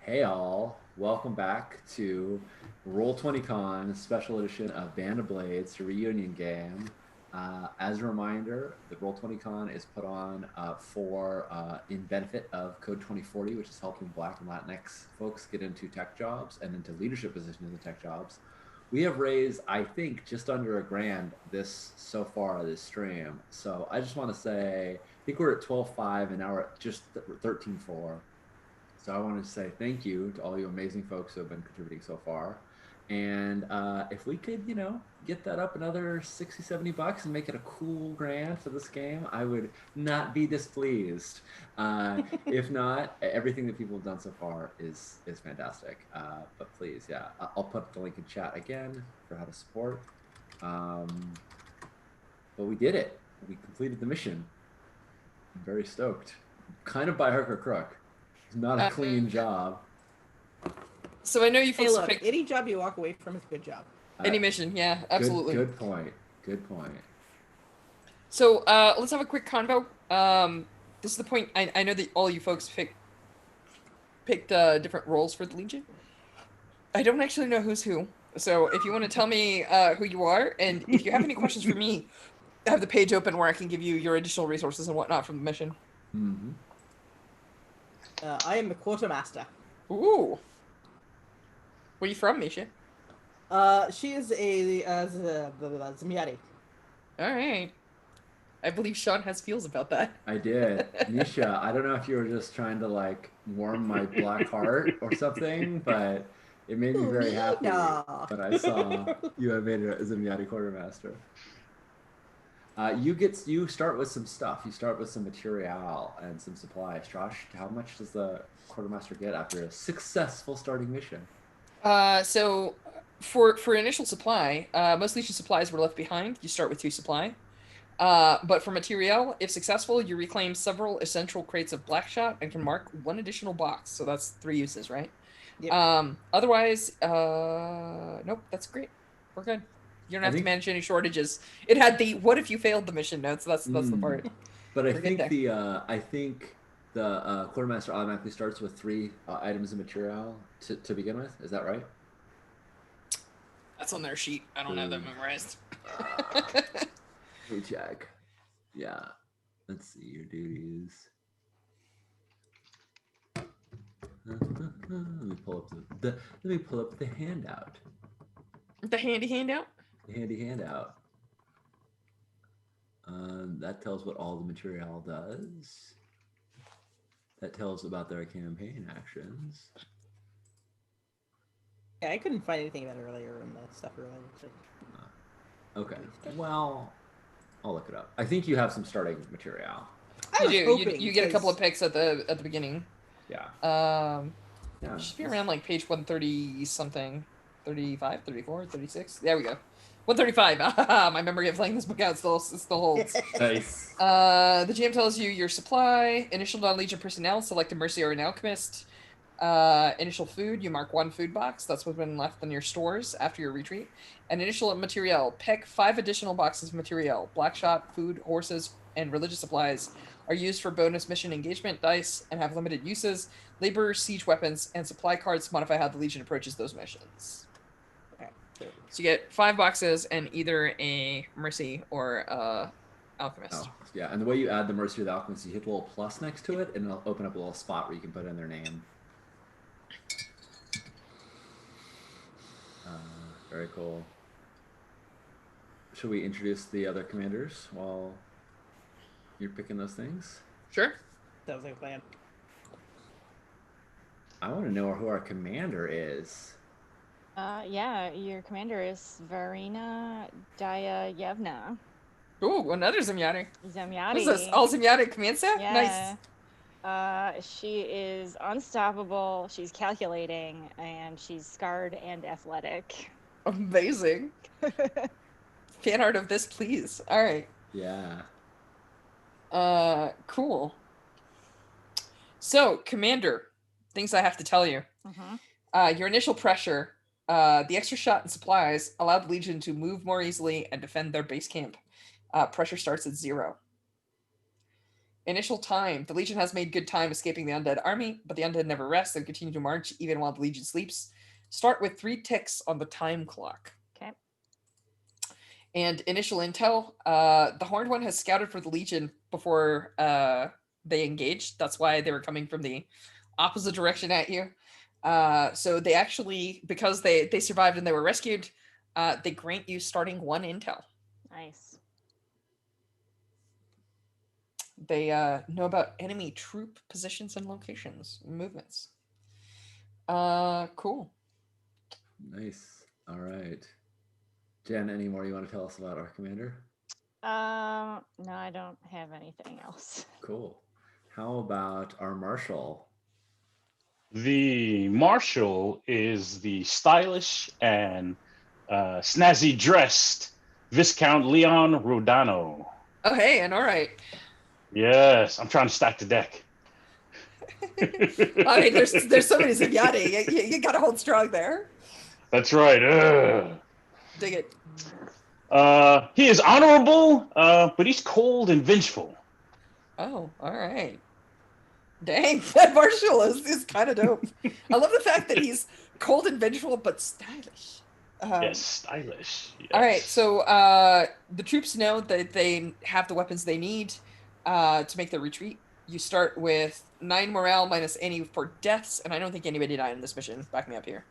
Hey all, welcome back to Roll20Con Special Edition of Band of Blades reunion game. As a reminder, the Roll20Con is put on for in benefit of Code 2040, which is helping Black and Latinx folks get into tech jobs and into leadership positions in tech jobs. We have raised, I think, just under $1,000 this so far this stream. So I just want to say, I think we're at 12.5 and now we're at just 13.4. So I want to say thank you to all you amazing folks who have been contributing so far. And if we could, get that up another 60, $70 and make it a cool grand for this game, I would not be displeased. If not, everything that people have done so far is fantastic. But please, yeah, I'll put the link in chat again for how to support. But we did it. We completed the mission. I'm very stoked. Kind of by hook or crook. It's not a clean job. So I know you folks pick any job you walk away from is a good job. Any mission, yeah, absolutely. Good point. Good point. So let's have a quick convo. This is the point. I know that all you folks picked different roles for the Legion. I don't actually know who's who. So if you want to tell me who you are, and if you have any questions for me, I have the page open where I can give you your additional resources and whatnot from the mission. Mm-hmm. I am the quartermaster. Ooh. Where are you from, Misha? She is a Zemyati. All right. I believe Sean has feels about that. I did. Nisha, I don't know if you were just trying to warm my black heart or something, but it made me very happy when I saw you had made it as a Zemyati quartermaster. You start with some stuff. You start with some material and some supplies. Josh, how much does the quartermaster get after a successful starting mission? So for initial supply, most Legion supplies were left behind. You start with 2 supply. But for material, if successful, you reclaim several essential crates of Blackshot and can mark 1 additional box. So that's 3 uses, right? Yep. Otherwise, nope, that's great. We're good. You don't have to manage any shortages. It had the "what if you failed" the mission notes. That's the part. But I think the quartermaster automatically starts with 3 items of material to begin with. Is that right? That's on their sheet. I don't have that memorized. Hey, check. Yeah. Let's see your duties. Let me pull up the handout. The handy handout? The handy handout. That tells what all the material does. That tells about their campaign actions. Yeah, I couldn't find anything about it earlier in the stuff related to. Okay. Well, I'll look it up. I think you have some starting material. You do. You get a couple of picks at the beginning. Yeah. Yeah. Should be around page 130 something. 35, 34, 36. There we go. 135. My memory of laying this book out still holds. Nice. The GM tells you your supply. Initial non-Legion personnel, select a Mercy or an Alchemist. Initial food, you mark 1 food box. That's what's been left in your stores after your retreat. And initial material, pick 5 additional boxes of material. Blackshot, food, horses, and religious supplies are used for bonus mission engagement dice and have limited uses. Labor, siege weapons, and supply cards modify how the Legion approaches those missions. So you get 5 boxes and either a Mercy or Alchemist. Oh, yeah, and the way you add the Mercy or the Alchemist, you hit the little plus next to it, and it'll open up a little spot where you can put in their name. Very cool. Should we introduce the other commanders while you're picking those things? Sure. Sounds like a plan. I want to know who our commander is. Yeah, your commander is Varina Dayayevna. Ooh, another Zemyati. Zemyati. What is this? All Zemyati command set? Yeah. Nice. She is unstoppable, she's calculating, and she's scarred and athletic. Amazing. Fan art of this, please. All right. Yeah. Cool. So, commander, things I have to tell you. Your initial pressure, the extra shot and supplies allow the Legion to move more easily and defend their base camp. Pressure starts at 0. Initial time. The Legion has made good time escaping the undead army, but the undead never rest and continue to march even while the Legion sleeps. Start with 3 ticks on the time clock. Okay. And initial intel. The Horned One has scouted for the Legion before they engaged. That's why they were coming from the opposite direction at you. So they actually, because they survived and they were rescued, they grant you starting 1 intel. Nice. They know about enemy troop positions and locations, movements. Cool. Nice. All right. Jen, any more you want to tell us about our commander? No, I don't have anything else. Cool. How about our marshal? The marshal is the stylish and snazzy dressed Viscount Leon Rodano. Oh, hey, and all right. Yes, I'm trying to stack the deck. I mean, there's so many Zigyati. You got to hold strong there. That's right. Dig it. He is honorable, but he's cold and vengeful. Oh, all right. Dang, that marshal is kind of dope. I love the fact that he's cold and vengeful, but stylish. Yes, stylish. Yes. All right, so the troops know that they have the weapons they need to make their retreat. You start with 9 morale minus any for deaths, and I don't think anybody died in this mission. Back me up here.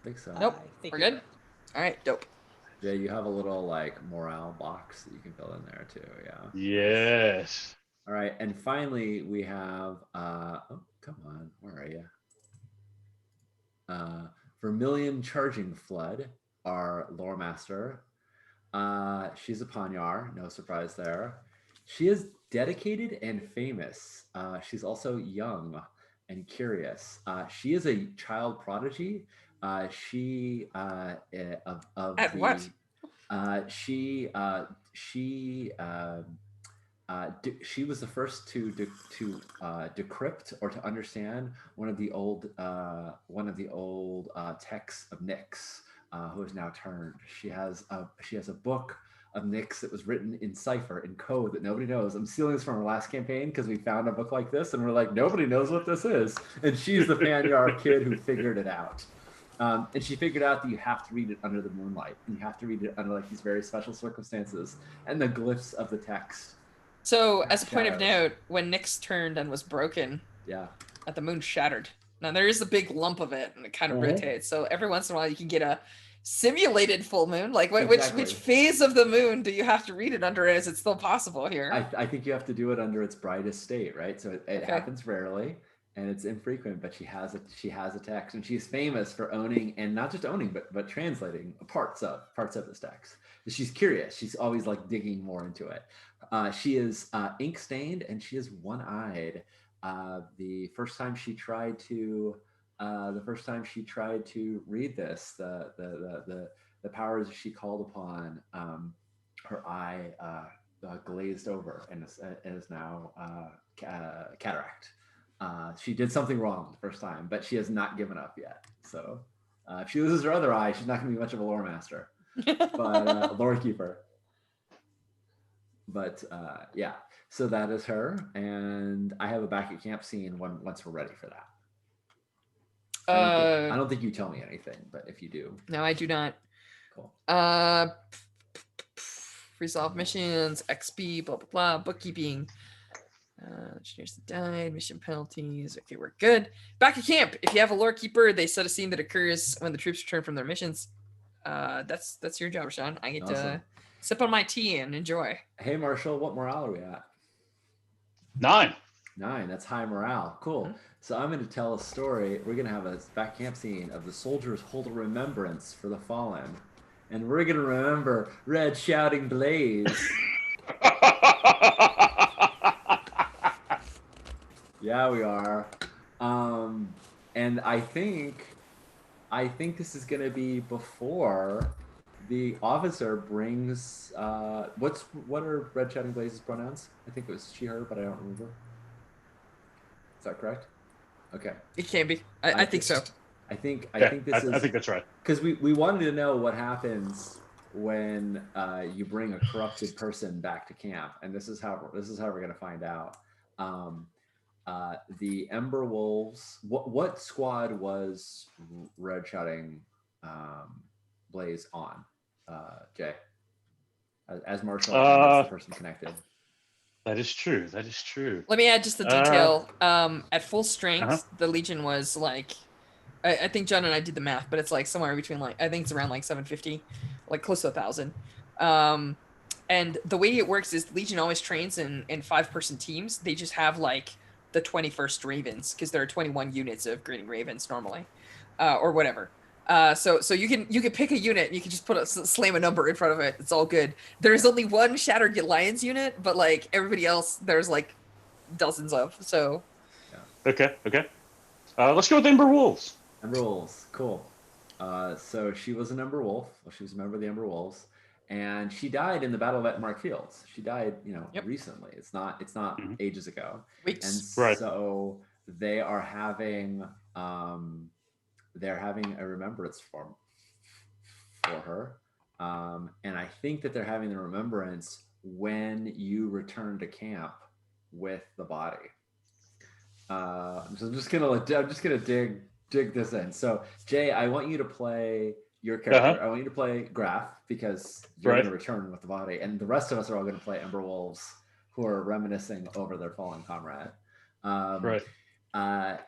I think so. Nope. I think We're you're good? right. All right, dope. Yeah, you have a little like morale box that you can fill in there too. Yeah. Yes. All right, and finally we have oh, come on, where are you? Vermilion Charging Flood, our lore master. She's a Panyar, no surprise there. She is dedicated and famous. She's also young and curious. She is a child prodigy. She At what? She was the first to decrypt or to understand one of the old texts of Nyx, who is now turned. She has a book of Nyx that was written in cipher, in code that nobody knows. I'm stealing this from our last campaign because we found a book like this and we're like, nobody knows what this is. And she's the Panyar kid who figured it out. And she figured out that you have to read it under the moonlight, and you have to read it under like these very special circumstances and the glyphs of the text. So, as a point of Shadows. note, when Nyx turned and was broken, Yeah. the moon shattered. Now, there is a big lump of it, and it kind of Mhm. rotates. So, every once in a while, you can get a simulated full moon. Like, Exactly. which phase of the moon do you have to read it under? Is it still possible here? I think you have to do it under its brightest state, right? So it Okay. happens rarely and it's infrequent, but she has a text, and she's famous for owning, and not just owning, but translating parts of this text. She's curious. She's always like digging more into it. She is ink stained and she is one-eyed. The first time she tried to read this, the powers she called upon, her eye glazed over and is now cataract. She did something wrong the first time, but she has not given up yet. So if she loses her other eye, she's not going to be much of a lore master, but lore keeper. But yeah, so that is her, and I have a back at camp scene once we're ready for that. I don't think you tell me anything, but if you do, No, I do not. cool. Resolve missions, XP, blah blah blah, bookkeeping. Engineers that died, mission penalties. Okay, we're good. Back at camp. If you have a lore keeper, they set a scene that occurs when the troops return from their missions. That's your job, Sean. I get to Awesome. sip on my tea and enjoy. Hey, Marshall, what morale are we at? 9. 9. That's high morale. Cool. Mhm. So I'm going to tell a story. We're going to have a back camp scene of the soldiers hold a remembrance for the fallen, and we're going to remember Red Shouting Blaze. Yeah, we are. And I think this is going to be before the officer brings what are Red Shouting Blaze's pronouns? I think it was she, her, but I don't remember. Is that correct? Okay. It can be. I think so. I think Yeah, this is I think that's right. because we wanted to know what happens when you bring a corrupted person back to camp, and this is how we're going to find out. Um, the Ember Wolves. What squad was Red Shouting Blaze on? Jay, as Marshall, and as the person connected. That is true. That is true. Let me add just the detail. At full strength, Uh-huh. the Legion was like, I think John and I did the math, but it's like somewhere between like, I think it's around like 750, like close to 1,000. And the way it works is Legion always trains in 5-person teams. They just have like the 21st Ravens because there are 21 units of Grading Ravens normally, or whatever. So you can pick a unit. You can just slam a number in front of it. It's all good. There's only one Shattered Lions unit, but like everybody else, there's like dozens of. So Okay. Let's go with Ember Wolves. Ember Wolves, cool. So she was an Ember Wolf. Well, she was a member of the Ember Wolves, and she died in the Battle of Ettenmark Fields. She died, recently. It's not ages ago. Weeks. And Right. so they are having a remembrance for her, and I think that they're having the remembrance when you return to camp with the body. So I'm just gonna dig this in. So Jay, I want you to play your character. Uh-huh. I want you to play Graf because you're Right. going to return with the body, and the rest of us are all going to play Ember Wolves, who are reminiscing over their fallen comrade. Right.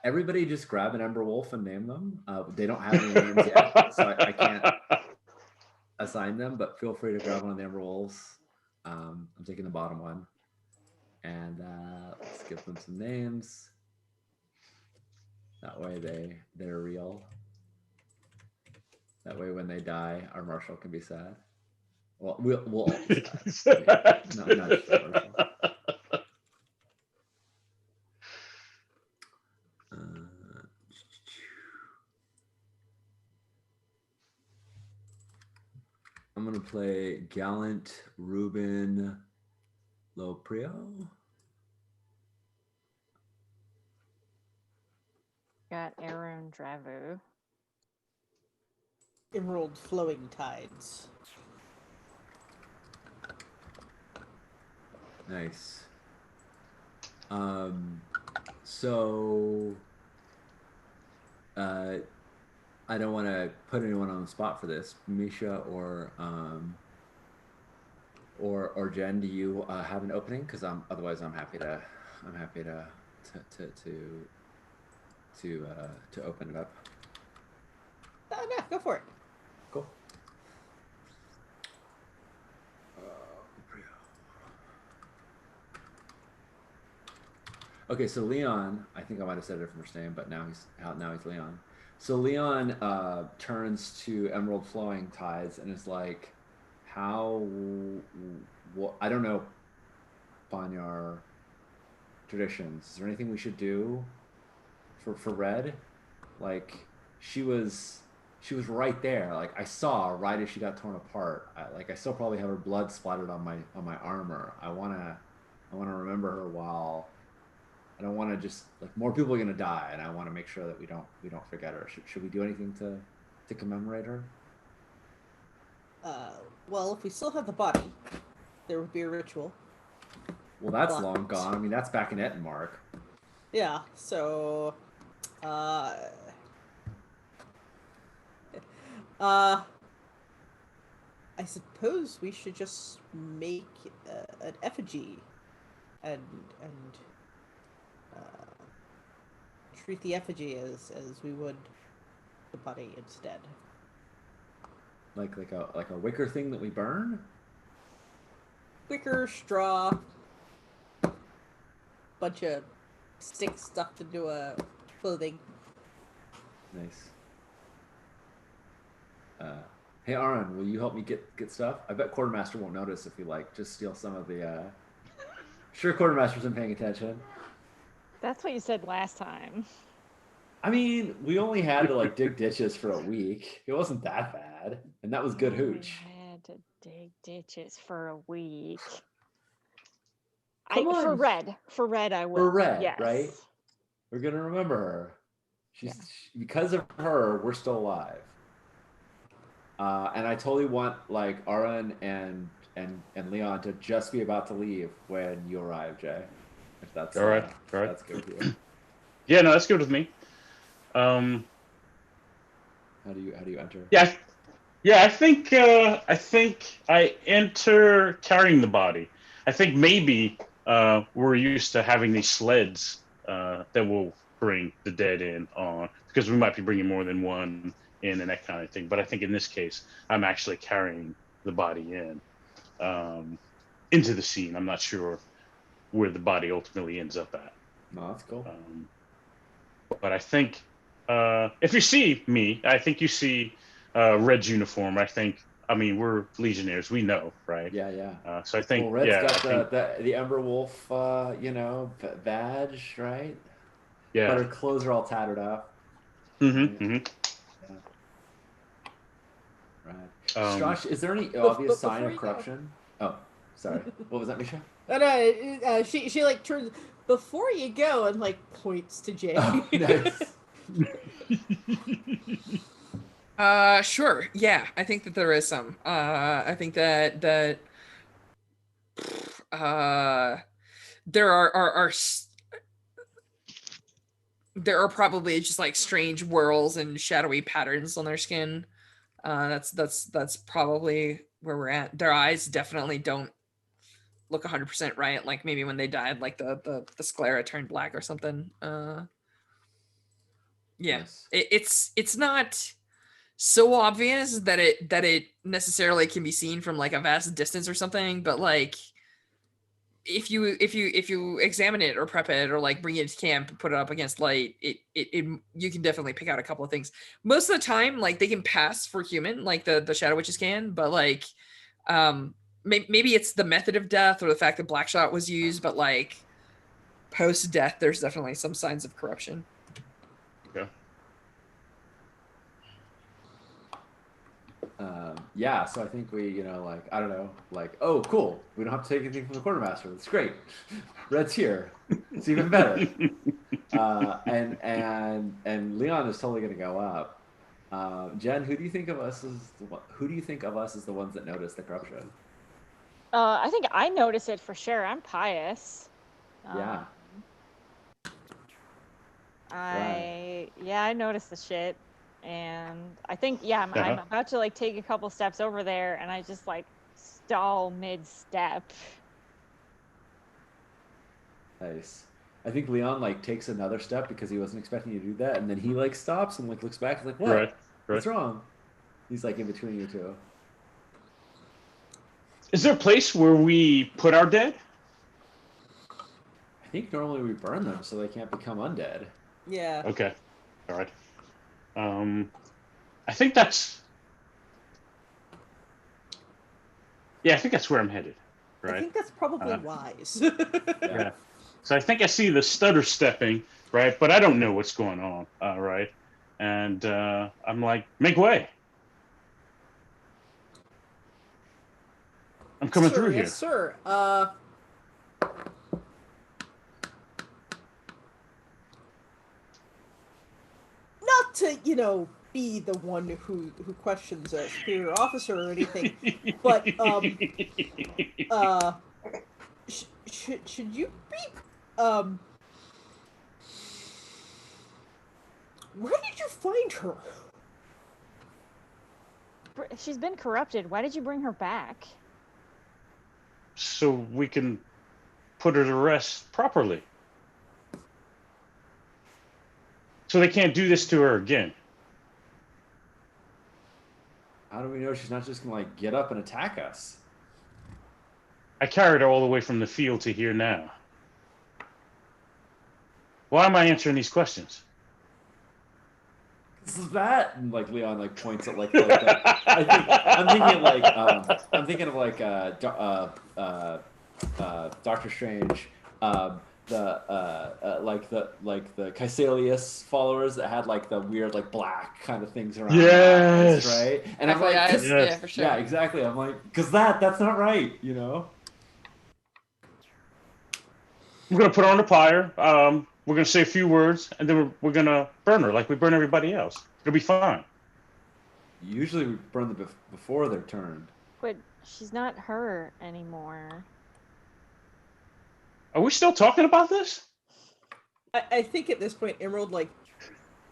Everybody just grab an Ember Wolf and name them. They don't have any names yet, so I can't assign them, but feel free to grab one of the Ember Wolves. I'm taking the bottom one, and let's give them some names. That way they're real. That way when they die, our Marshall can be sad. Well, we'll all be sad. No, not just Marshall. I'm gonna play Gallant Ruben Loprio. Got Aaron Dravu. Emerald Flowing Tides. Nice. So I don't want to put anyone on the spot for this. Misha or Jen, do you have an opening? Because otherwise I'm happy to open it up. No, go for it. Cool. Okay, so Leon, I think I might have said a different first name, but now he's Leon. So Leon turns to Emerald Flowing Tides and is like, I don't know Banyar traditions. Is there anything we should do for Red? Like, she was right there. Like, I saw right as she got torn apart. I still probably have her blood splattered on my armor. I wanna remember her while. I don't want to just more people are gonna die, and I want to make sure that we don't forget her. Should we do anything to commemorate her? Well, if we still have the body, there would be a ritual. Well, that's long gone. I mean, that's back in Ettenmark. Yeah. So, I suppose we should just make an effigy, and treat the effigy as we would the body instead. Like a wicker thing that we burn. Wicker, straw, bunch of sticks stuffed into a clothing. Nice. Hey Aaron, will you help me get stuff? I bet Quartermaster won't notice if we just steal some of the. Sure, Quartermaster's been paying attention. That's what you said last time. I mean, we only had to dig ditches for a week. It wasn't that bad, and that was good hooch. I had to dig ditches for a week. Come on. For Red, I will. For Red, yes. right? We're gonna remember her. Because of her, we're still alive. And I totally want Aaron and Leon to just be about to leave when you arrive, Jay. If that's All right. that's good with you. Yeah, no, that's good with me. Um, How do you enter? yeah, yeah. I think I enter carrying the body. I think maybe we're used to having these sleds that will bring the dead in on, because we might be bringing more than one in and that kind of thing. But I think in this case, I'm actually carrying the body in into the scene. I'm not sure where the body ultimately ends up at. No, that's cool. But I think if you see me, I think you see Red's uniform. I mean, we're Legionnaires. We know, right? Yeah. So I think, Well, Red's yeah, got I think, the Ember Wolf, badge, right? But yeah. her clothes are all tattered up. Mm-hmm, Right? mm-hmm. Yeah. Right. Um, Strash, is there any Bef- obvious but sign before of you go- corruption? Oh, sorry. What was that, Misha? No, she like turns before you go and like points to Jay. Oh, nice. Sure. Yeah, I think that there is some. I think that there there are probably just like strange whirls and shadowy patterns on their skin. That's probably where we're at. Their eyes definitely don't look 100% right. Like maybe when they died, like the sclera turned black or something. Yeah, Nice. it's not so obvious that it necessarily can be seen from like a vast distance or something, but like if you examine it or prep it or like bring it to camp and put it up against light, it you can definitely pick out a couple of things. Most of the time, like they can pass for human, like the shadow witches can, but like maybe it's the method of death or the fact that Blackshot was used, but like post death, there's definitely some signs of corruption. yeah. Yeah, so I think we, I don't know, like, oh, cool. We don't have to take anything from the quartermaster. That's great. Red's here. It's even better. And Leon is totally going to go up. Jen, who do you think of us as the ones that notice the corruption? I think I notice it for sure. I'm pious. Yeah. I noticed the shit, and I think I'm about to like take a couple steps over there, and I just like stall mid-step. Nice. I think Leon like takes another step because he wasn't expecting you to do that, and then he like stops and like looks back and like, what? Right. What's wrong? He's like in between you two. Is there a place where we put our dead? I think normally we burn them so they can't become undead. Yeah. Okay. All right. I think that's. Yeah, I think that's where I'm headed. Right. I think that's probably wise. Yeah. So I think I see the stutter stepping, right? But I don't know what's going on, right? And I'm like, make way. I'm coming through here. Yes, sir. Not to, be the one who questions a superior officer or anything, but should you be where did you find her? She's been corrupted. Why did you bring her back? So we can put her to rest properly. So they can't do this to her again. How do we know she's not just gonna like get up and attack us? I carried her all the way from the field to here now. Why am I answering these questions? This is that, and like Leon like points at like I'm thinking of like Doctor Strange, the Caecilius followers that had like the weird like black kind of things around their eyes, right? And I'm like, yeah, for sure. yeah, exactly. I'm like, because that's not right, We're gonna put her on the pyre. We're gonna say a few words, and then we're gonna burn her like we burn everybody else. It'll be fine. Usually we burn them before they're turned. But she's not her anymore. Are we still talking about this? I think at this point, Emerald like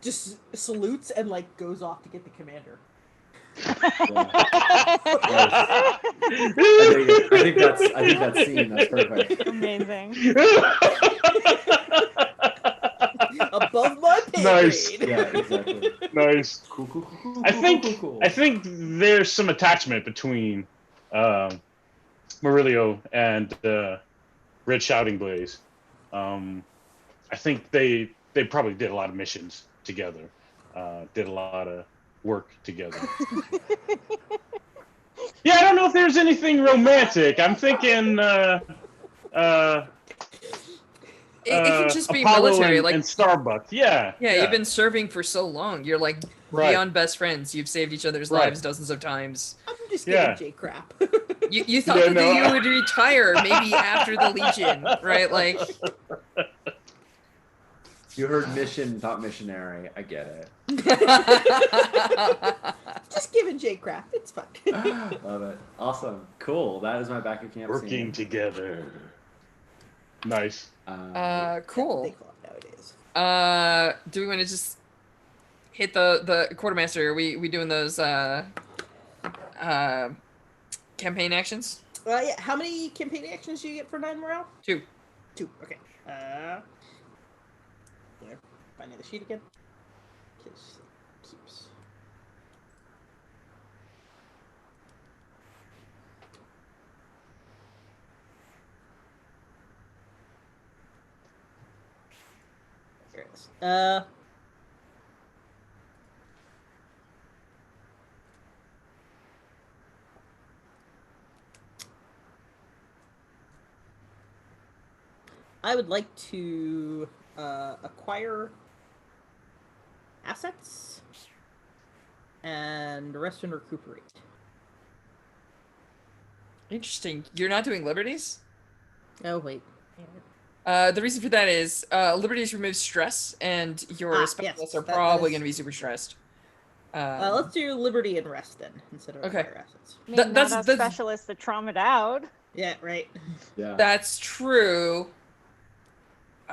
just salutes and like goes off to get the commander. I think that scene. That's perfect. Amazing. Above my pay Nice. grade. Yeah, exactly. Nice. Cool. I think there's some attachment between Murillo and Red Shouting Blaze. I think they probably did a lot of missions together, did a lot of work together. Yeah, I don't know if there's anything romantic. I'm thinking It can just be Apollo military, and, like and Starbuck. Yeah, you've been serving for so long. You're like Right. beyond best friends. You've saved each other's Right. lives dozens of times. I'm just Yeah. giving Jay crap. You thought Yeah, that no, you would retire maybe after the Legion, right? Like, You heard mission, thought missionary. I get it. Just giving Jay crap. It's fun. Love it. Awesome. Cool. That is my back at camp working scene. together. Nice. cool. They call it nowadays. Do we want to just hit the quartermaster? Are we doing those campaign actions? Yeah. How many campaign actions do you get for 9 morale? 2. 2. Okay. Finding the sheet again. Kiss keeps. Here it is. I would like to acquire assets and rest and recuperate. Interesting. You're not doing liberties? Oh wait. The reason for that is liberties remove stress, and your specialists are probably going to be super stressed. Let's do liberty and rest then instead of Okay. acquire assets. I mean, That's- not a that's- specialist that traumatized out. Yeah, right. Yeah. That's true.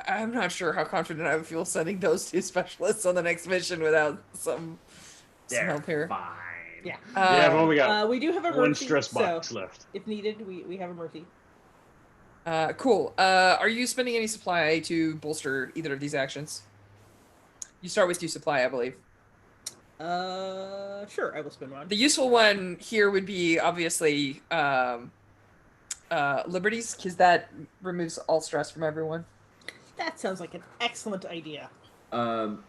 I'm not sure how confident I would feel sending those 2 specialists on the next mission without some help here. Fine. Yeah. Yeah, I've only got We do have a one mercy, stress so box left. if needed, we have a mercy. Cool. Are you spending any supply to bolster either of these actions? You start with 2 supply, I believe. Sure, I will spend one. The useful one here would be obviously liberties, because that removes all stress from everyone. That sounds like an excellent idea.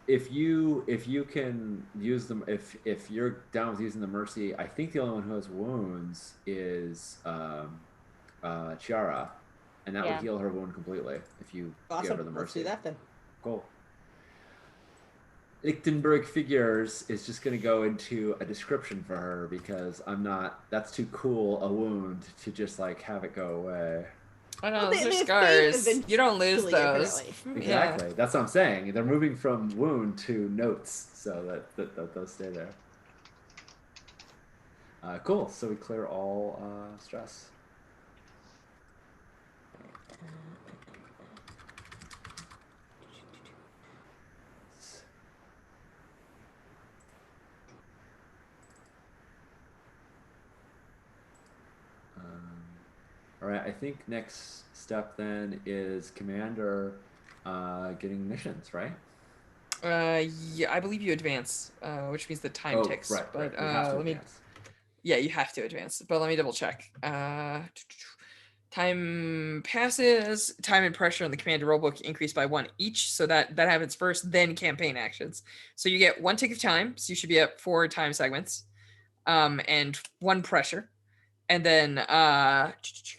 If you can use them, if you're down with using the mercy, I think the only one who has wounds is Chiara, and that Yeah. would heal her wound completely if you give her the Awesome. Let's mercy. do that then. Cool. Lichtenberg Figures is just going to go into a description for her because that's too cool a wound to just like have it go away. I know, Well, those they are fade scars. You don't lose eventually, those. apparently. Yeah. Exactly. That's what I'm saying. They're moving from wound to notes so that those stay there. Cool. So we clear all stress. All right. I think next step then is Commander getting missions, right? Yeah, I believe you advance, which means the time ticks. Right. But We have to let me. advance. Yeah, you have to advance. But let me double check. Time passes. Time and pressure on the commander rulebook increase by 1 each. So that happens first, then campaign actions. So you get 1 tick of time. So you should be at 4 time segments, and 1 pressure. And then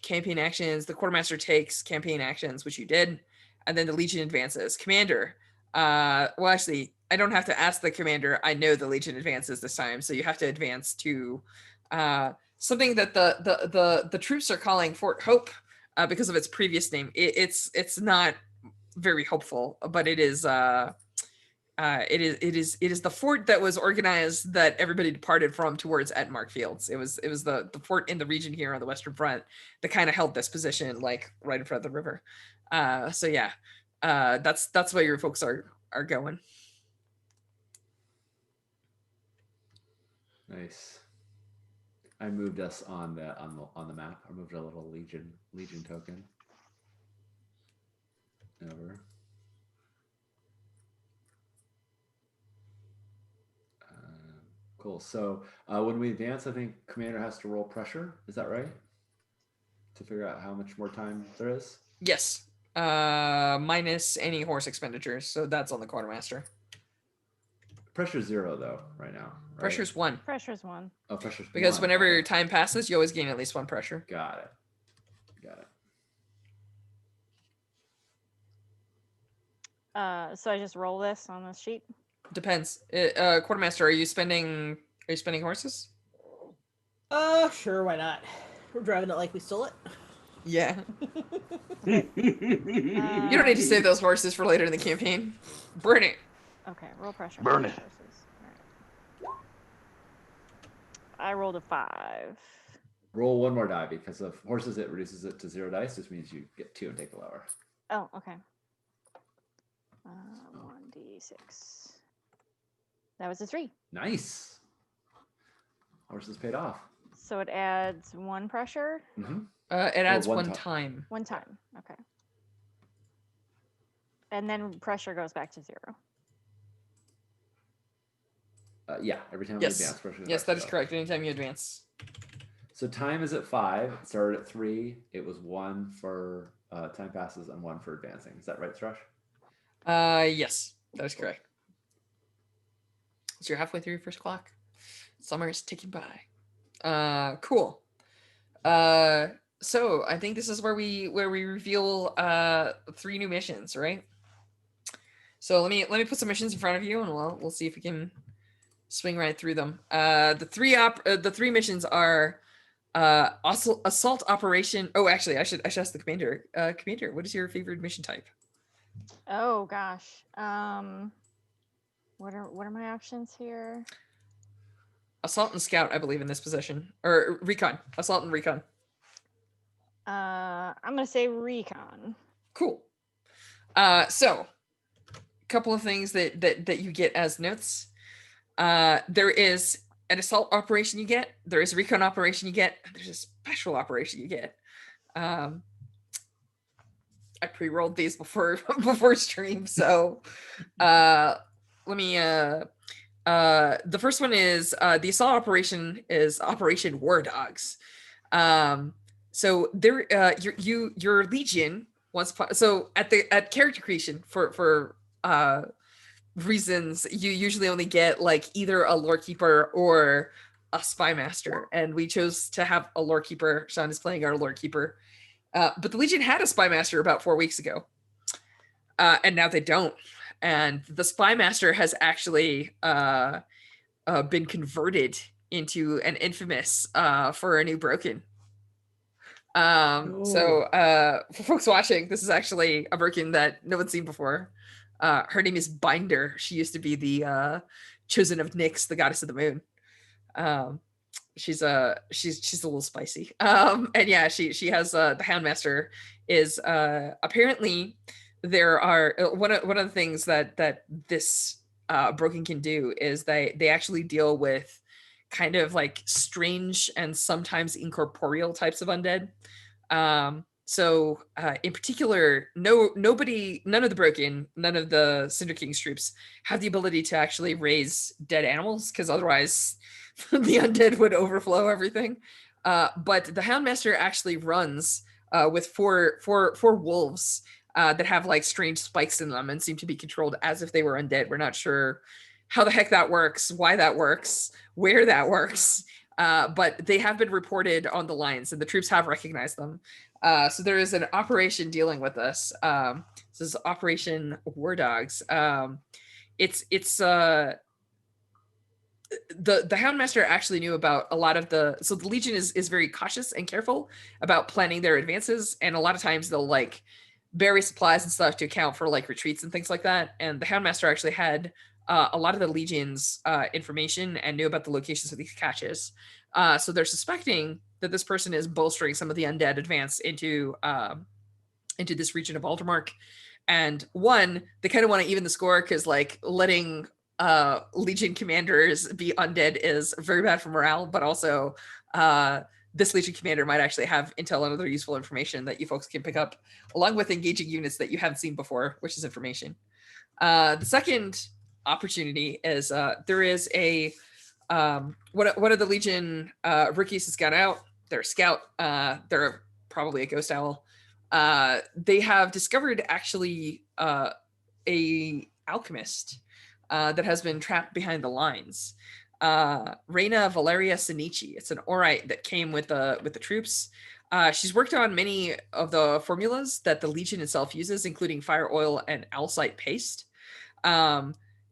campaign actions. The quartermaster takes campaign actions, which you did, and then the Legion advances. Commander. Well, actually, I don't have to ask the commander. I know the Legion advances this time, so you have to advance to something that the troops are calling Fort Hope because of its previous name. It's not very hopeful, but it is It is the fort that was organized that everybody departed from towards Ettenmark Fields. It was the fort in the region here on the Western Front that kind of held this position, like right in front of the river. So yeah, that's where your folks are going. Nice. I moved us on the map. I moved a little Legion token over. Cool. So when we advance, I think Commander has to roll pressure. Is that right? To figure out how much more time there is? Yes. Minus any horse expenditures. So that's on the quartermaster. Pressure's 0 though, right now. Right? Pressure's 1. Pressure's 1. Oh, pressure's Because 1. whenever Okay. time passes, you always gain at least 1 pressure. Got it. So I just roll this on this sheet. Depends. Quartermaster, are you spending horses? Sure, why not? We're driving it like we stole it. Yeah. Okay. You don't need to save those horses for later in the campaign. Burn it. Okay, roll pressure. Burn it. All right. I rolled a 5. Roll 1 more die because of horses. It reduces it to 0 dice. This means you get 2 and take the lower. Oh, okay. 1d6. That was a 3. Nice. Horses paid off. So it adds 1 pressure. Mm-hmm. It adds one one time. time. 1 time. Okay. And then pressure goes back to 0. Yeah, every time Yes. we advance, pressure goes Yes, back that to is 0. correct. Anytime you advance. So time is at 5. It started at 3. It was 1 for time passes and 1 for advancing. Is that right, Thrush? Yes, that is correct. So you're halfway through your first clock. Summer is ticking by. Cool. So I think this is where we reveal 3 new missions, right? So let me put some missions in front of you, and we'll see if we can swing right through them. The 3 missions are assault operation. Oh, actually, I should ask the commander. Commander, what is your favorite mission type? Oh gosh. What are my options here? Assault and scout, I believe, in this position, or recon. Assault and recon. I'm gonna say recon. Cool. So a couple of things that you get as notes. There is an assault operation you get. There is a recon operation you get. There's a special operation you get. I pre-rolled these before stream, so let me. The first one is the assault operation is Operation War Dogs. So there, your legion wants. So at character creation for reasons, you usually only get like either a lore keeper or a spy master, and we chose to have a lore keeper. Sean is playing our lore keeper, but the legion had a spy master about 4 weeks ago, and now they don't. And the spy master has actually been converted into an infamous for a new broken. So for folks watching, this is actually a broken that no one's seen before. Her name is Binder. She used to be the chosen of Nyx, the goddess of the moon. She's a little spicy. And yeah, she has the Houndmaster is apparently there are one of the things that this broken can do is they actually deal with kind of like strange and sometimes incorporeal types of undead. So in particular, none of the broken, none of the Cinder King's troops have the ability to actually raise dead animals, because otherwise the undead would overflow everything. But the Houndmaster actually runs with four wolves that have like strange spikes in them and seem to be controlled as if they were undead. We're not sure how the heck that works, why that works, where that works, but they have been reported on the lines and the troops have recognized them. So there is an operation dealing with us. This is Operation War Dogs. It's the Houndmaster actually knew about a lot of so the Legion is very cautious and careful about planning their advances, and a lot of times they'll like bury supplies and stuff to account for like retreats and things like that. And the Houndmaster actually had a lot of the Legion's information and knew about the locations of these caches. So they're suspecting that this person is bolstering some of the undead advance into this region of Aldermark. And one, they kind of want to even the score because like letting Legion commanders be undead is very bad for morale, but also this Legion commander might actually have intel and other useful information that you folks can pick up, along with engaging units that you haven't seen before, which is information. The second opportunity is there is a one of the Legion rookies has gone out. They're a scout. They're probably a ghost owl. They have discovered actually a alchemist that has been trapped behind the lines. Reina Valeria Sinichi. It's an Orite that came with the troops. She's worked on many of the formulas that the Legion itself uses, including fire oil and owlsite paste.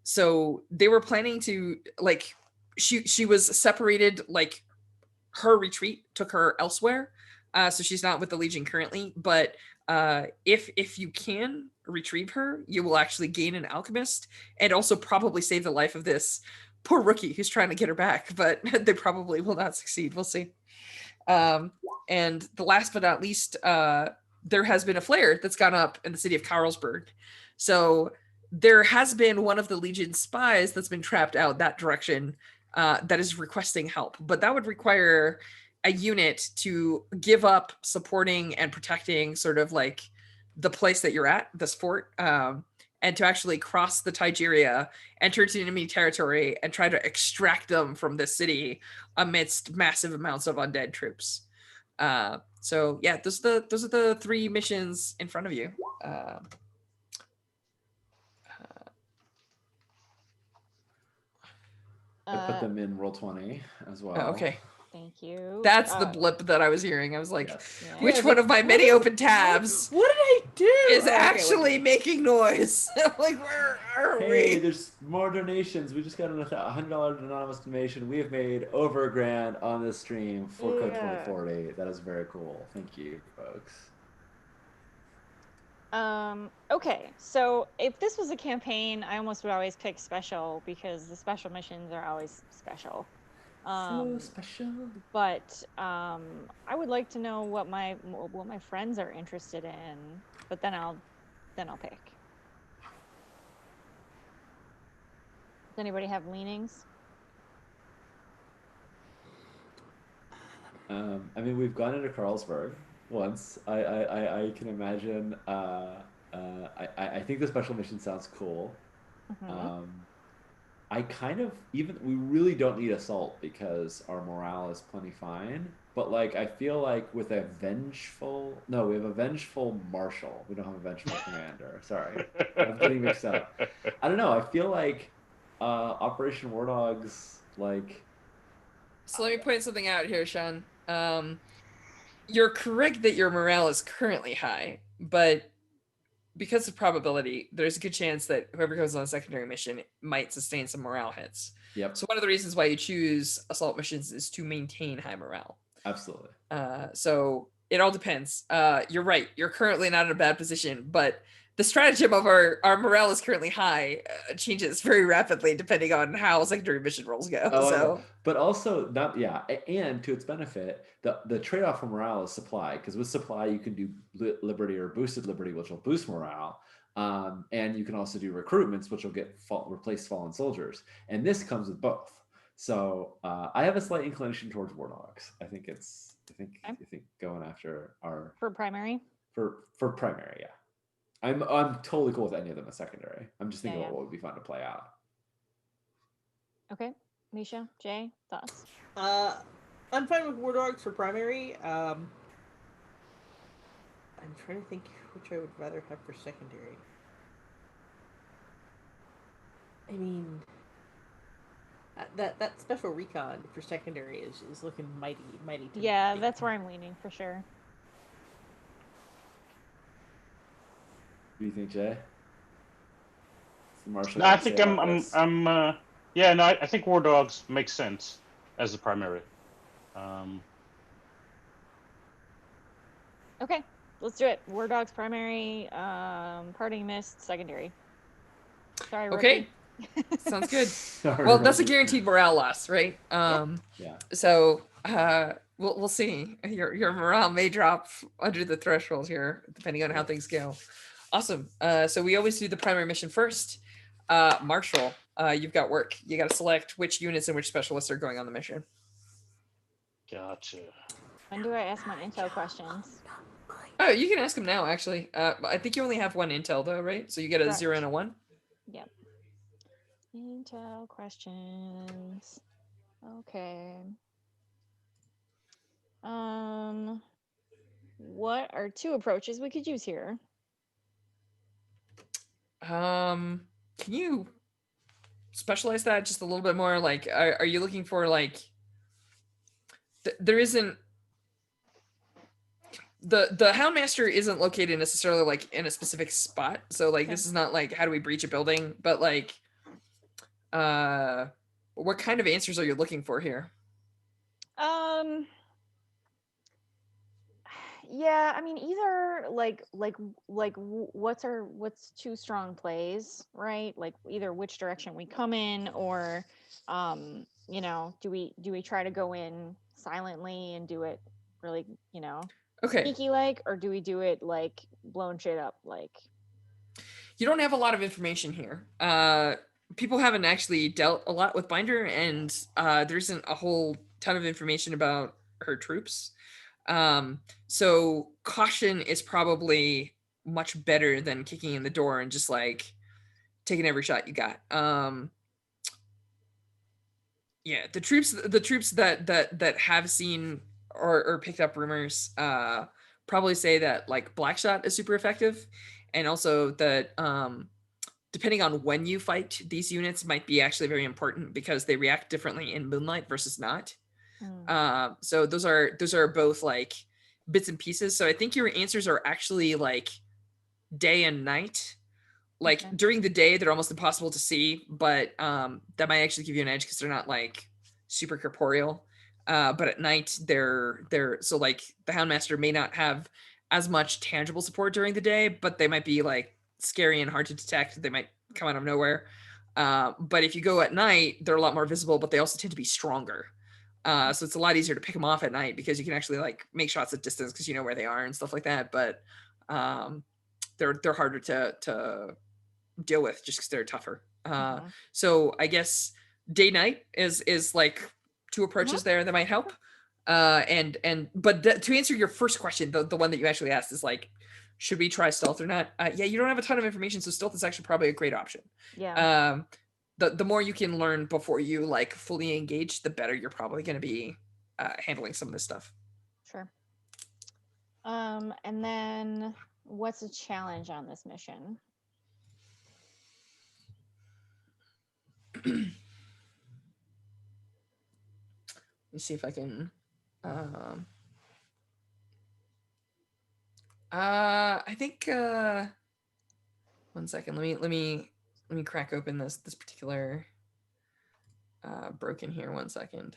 So they were planning to like she was separated, like her retreat took her elsewhere. So she's not with the Legion currently, but if you can retrieve her, you will actually gain an alchemist and also probably save the life of this poor rookie who's trying to get her back, but they probably will not succeed. We'll see. And the last but not least, there has been a flare that's gone up in the city of Carlsberg. So there has been one of the Legion spies that's been trapped out that direction that is requesting help, but that would require a unit to give up supporting and protecting sort of like the place that you're at, this fort, and to actually cross the Tigeria, enter into enemy territory, and try to extract them from this city amidst massive amounts of undead troops. So yeah, those are the three missions in front of you. I put them in Roll20 as well. Oh, okay. Thank you. That's the blip that I was hearing. I was like, Yes. Yeah. which one of my many open tabs What did I do? is Okay, actually making noise? Like, where are Hey, we? there's more donations. We just got a $100 anonymous donation. We have made over $1,000 on this stream for code Yeah. 2040. That is very cool. Thank you, folks. Okay, so if this was a campaign, I almost would always pick special because the special missions are always special. So special. But I would like to know what my friends are interested in, but then I'll pick. Does anybody have leanings? I mean, we've gone into Carlsberg once. I can imagine. I think the special mission sounds cool. Mhm. I kind of we really don't need assault because our morale is plenty fine. But like, I feel like with we have a vengeful marshal. We don't have a vengeful commander. Sorry, I'm getting mixed up. I don't know. I feel like Operation War Dogs, like. So let me point something out here, Sean. You're correct that your morale is currently high, but because of probability, there's a good chance that whoever goes on a secondary mission might sustain some morale hits. Yep. So one of the reasons why you choose assault missions is to maintain high morale. Absolutely. So it all depends. You're right. You're currently not in a bad position, but the stratagem of our morale is currently high changes very rapidly depending on how secondary mission rolls go. So, but also not and to its benefit, the trade-off for morale is supply, because with supply you can do liberty or boosted liberty, which will boost morale, and you can also do recruitments, which will replace fallen soldiers, and this comes with both. So I have a slight inclination towards War Dogs. I think going after our For primary? for primary, yeah. I'm totally cool with any of them as secondary. I'm just thinking about what would be fun to play out. Okay. Misha, Jay, thoughts? I'm fine with War Dogs for primary. I'm trying to think which I would rather have for secondary. I mean, that special recon for secondary is looking mighty. Yeah, that's where I'm leaning for sure. What do you think, Jay? Marshall, No, I think I think War Dogs makes sense as the primary. Okay. Let's do it. War Dogs primary, Parting Mist secondary. Sorry, Okay. rookie. Sounds good. Sorry, Well, that's a Robbie. guaranteed morale loss, right? Yeah. So we'll see. Your morale may drop under the threshold here, depending on how things go. Awesome. So we always do the primary mission first. Marshall, you've got work. You got to select which units and which specialists are going on the mission. Gotcha. When do I ask my intel questions? Oh, you can ask them now, actually. I think you only have one intel, though, right? So you get a Correct. 0 and a 1. Yep. Intel questions. Okay. What are 2 approaches we could use here? Can you specialize that just a little bit more? Like, are you looking for like? There isn't. The Houndmaster isn't located necessarily like in a specific spot. So like, Okay. this is not like how do we breach a building, but like, what kind of answers are you looking for here? Yeah, I mean, either what's 2 strong plays, right? Like either which direction we come in, or you know, do we try to go in silently and do it really, you know, Okay. sneaky like, or do we do it like blowing shit up like? You don't have a lot of information here. People haven't actually dealt a lot with Binder, and there isn't a whole ton of information about her troops. So caution is probably much better than kicking in the door and just like taking every shot you got. Yeah, the troops that have seen or picked up rumors probably say that like Blackshot is super effective, and also that depending on when you fight, these units might be actually very important because they react differently in moonlight versus not. So those are both like bits and pieces. So I think your answers are actually like day and night. Like Okay. during the day, they're almost impossible to see, but that might actually give you an edge because they're not like super corporeal. But at night, they're so like the Houndmaster may not have as much tangible support during the day, but they might be like scary and hard to detect. They might come out of nowhere. But if you go at night, they're a lot more visible, but they also tend to be stronger. So it's a lot easier to pick them off at night because you can actually like make shots at distance because you know where they are and stuff like that. But they're harder to deal with just because they're tougher. So I guess day night is like 2 approaches there that might help. But to answer your first question, the one that you actually asked is like, should we try stealth or not? Yeah, you don't have a ton of information, so stealth is actually probably a great option. Yeah. The more you can learn before you like fully engage, the better you're probably going to be handling some of this stuff. Sure. And then what's a challenge on this mission? Let me see if I can. I think. 1 second. Let me crack open this particular broken here. 1 second.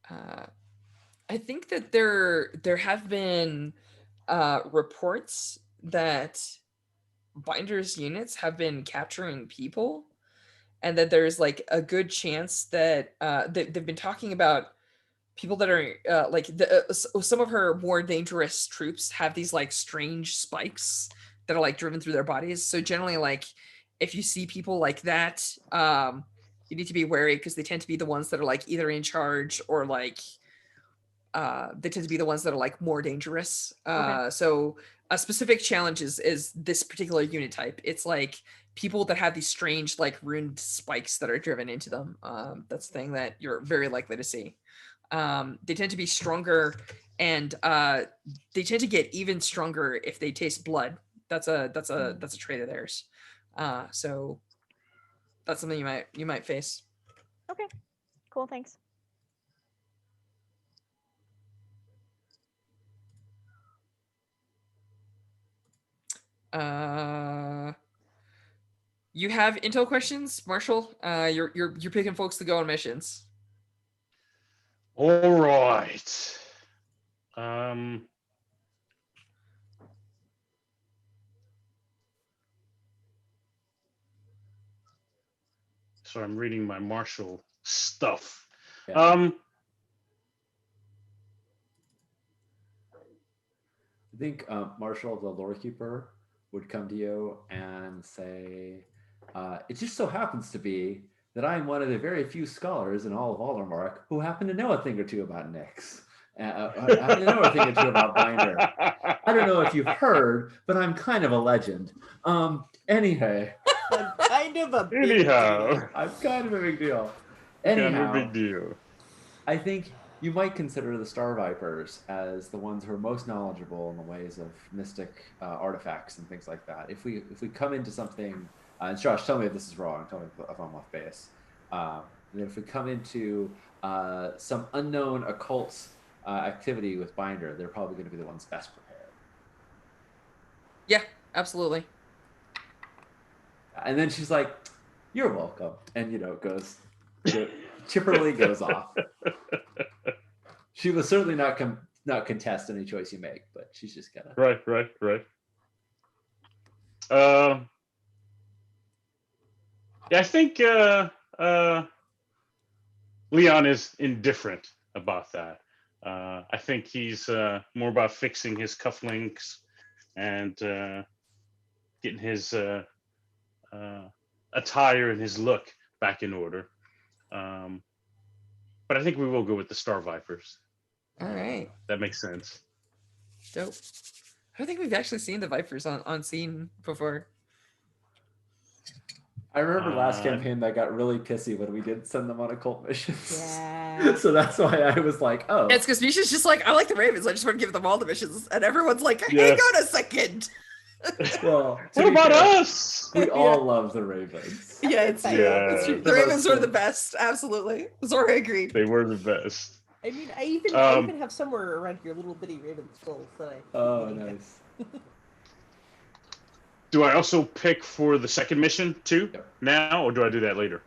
I think that there have been reports that Binder's units have been capturing people, and that there's like a good chance that they've been talking about people that are like some of her more dangerous troops have these like strange spikes that are like driven through their bodies. So generally, like if you see people like that, you need to be wary because they tend to be the ones that are like either in charge or like they tend to be the ones that are like more dangerous. Okay. So a specific challenge is this particular unit type. It's like people that have these strange like runed spikes that are driven into them. That's the thing that you're very likely to see. They tend to be stronger, and they tend to get even stronger if they taste blood. That's a trait of theirs. So that's something you might face. Okay. Cool. Thanks. You have intel questions, Marshall? You're picking folks to go on missions. All right. Um. So I'm reading my martial stuff. Yeah. I think Marshall, the lore keeper, would come to you and say, "It just so happens to be that I am one of the very few scholars in all of Aldermark who happen to know a thing or two about Nyx. Happen to know a thing or two about Binder. I don't know if you've heard, but I'm kind of a legend. Anyway, I'm kind of a big Anyhow. deal. I'm kind of a big deal. Kind of Anyhow, a big deal. I think you might consider the Star Vipers as the ones who are most knowledgeable in the ways of mystic artifacts and things like that. If we come into something, and Josh, tell me if this is wrong. Tell me if I'm off base. And if we come into some unknown occult activity with Binder, they're probably going to be the ones best prepared. Yeah, absolutely. And then she's like, "You're welcome," and chipperly goes off. She will certainly not contest any choice you make, but she's just gonna. Right. Yeah, I think Leon is indifferent about that. I think he's more about fixing his cufflinks and getting his attire and his look back in order. But I think we will go with the Star Vipers. All right. That makes sense. Dope. I don't think we've actually seen the Vipers on scene before. I remember last campaign that got really pissy when we did send them on occult missions. Yeah. So that's why I was like, "Oh, It's because Misha's just like, I like the Ravens. I just want to give them all the missions. And everyone's like, hang Yes. on a second. well." to What be about fair, us? We all love the Ravens. Yeah, it's true. Yeah. It's true. The The Ravens most are the best. Absolutely. Zora agreed. They were the best. I mean, I even Um, have somewhere around here little bitty raven skulls that I. Oh, nice. Do I also pick for the second mission too Yep. now, or do I do that later?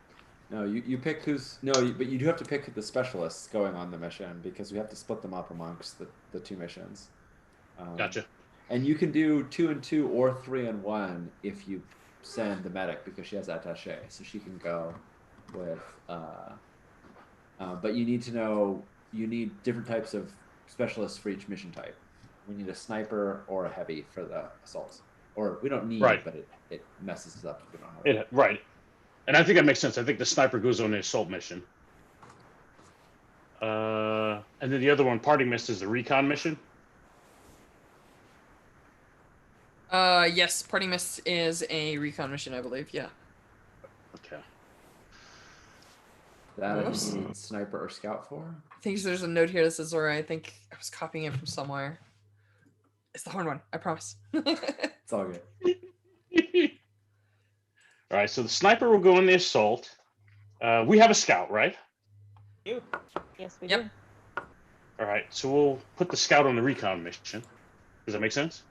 No, you pick but you do have to pick the specialists going on the mission because we have to split them up amongst the two missions. Gotcha. And you can do 2 and 2 or 3 and 1 if you send the medic because she has attaché, so she can go with. But you need to know you need different types of specialists for each mission type. We need a sniper or a heavy for the assaults, or we don't need, Right. but it messes us up if we don't have it. Right. And I think that makes sense. I think the sniper goes on the assault mission. And then the other one, Parting Mist, is the recon mission. Yes, Party Mist is a recon mission, I believe. Yeah. Okay. That I Whoops. think you need sniper or scout for. I think there's a note here that says Zora. I think I was copying it from somewhere. It's the horn one, I promise. It's all good. All right. So the sniper will go on the assault. We have a scout, right? You. Yes, we Yep. do. All right. So we'll put the scout on the recon mission. Does that make sense?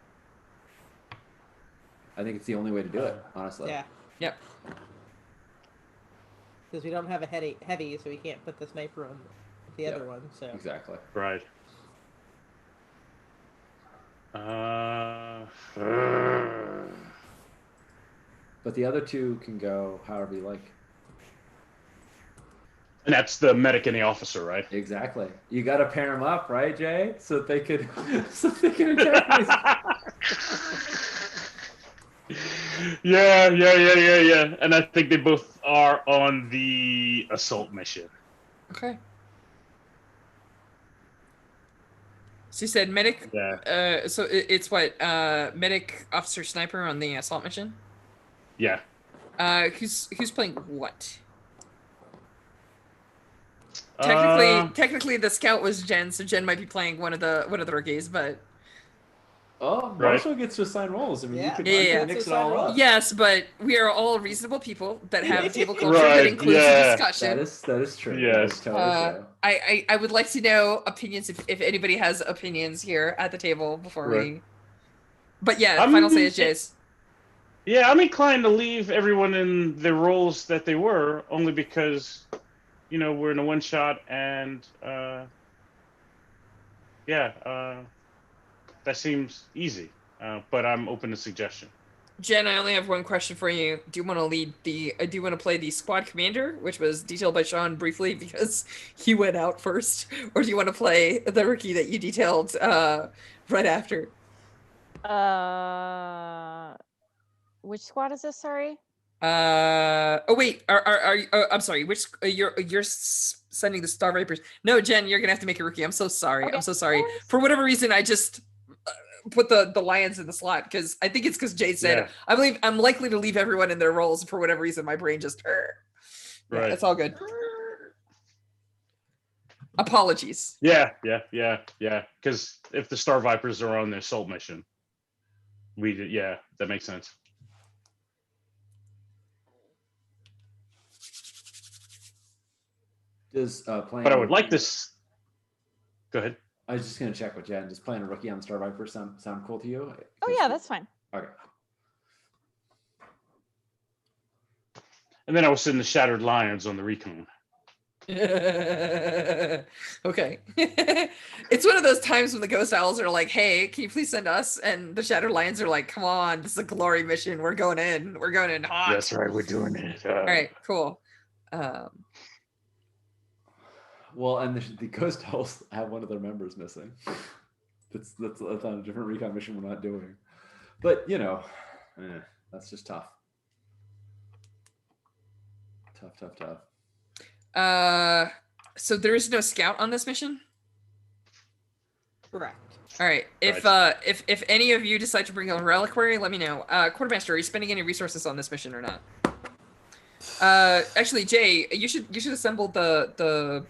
I think it's the only way to do it, honestly. Yeah. Yep. Because we don't have a heavy, so we can't put the sniper on the Yep. other one. So. Exactly. Right. But the other two can go however you like. And that's the medic and the officer, right? Exactly. You got to pair them up, right, Jay? So that they could, so they can attack me. Yeah. And I think they both are on the assault mission. Okay. So you said medic. Yeah. So it's what? Medic, officer, sniper on the assault mission. Yeah. Who's playing what? Uh, Technically, the scout was Jen, so Jen might be playing one of the rookies, but Oh, Marshall gets to assign roles. I mean, Yeah. you Yeah. could mix it all up. yes, but we are all reasonable people that have a table culture Right, that includes a yeah. discussion. That is true. Yes. That is totally true. I would like to know opinions if anybody has opinions here at the table before we. Right. But yeah, I'm- final say is Jay's. yeah, I'm inclined to leave everyone in the roles that they were, only because we're in a one shot, and that seems easy. But I'm open to suggestion. Jen, I only have one question for you. Do you want to lead the? Do you want to play the squad commander, which was detailed by Sean briefly because he went out first, or do you want to play the rookie that you detailed right after? Which squad is this? Sorry. Oh wait. Are you? Oh, I'm sorry. Which you're sending the Star Vipers? No, Jen, you're gonna have to make a rookie. I'm so sorry. Okay, I'm so sorry. no worries. For whatever reason, I just put the Lions in the slot because I think it's because Jade said Yeah. I believe I'm likely to leave everyone in their roles. For whatever reason, my brain just. Yeah, Right. it's all good. Apologies. Yeah. Because if the Star Vipers are on the assault mission, that makes sense. Does playing? But I would like this. Go ahead. I was just gonna check with Jen. Does playing a rookie on the Star Viper sound cool to you? Oh yeah, that's fine. Okay. And then I was in the Shattered Lions on the recon. Okay. It's one of those times when the Ghost Owls are like, "Hey, can you please send us?" And the Shattered Lions are like, "Come on, this is a glory mission. We're going in. We're going in hot." That's right. We're doing it. All right. Cool. Well, and the Ghost Owls have one of their members missing. That's on a different recon mission we're not doing. But that's just tough. Tough. So there is no scout on this mission. Correct. All right. If any of you decide to bring a reliquary, let me know. Quartermaster, are you spending any resources on this mission or not? Actually, Jay, you should assemble the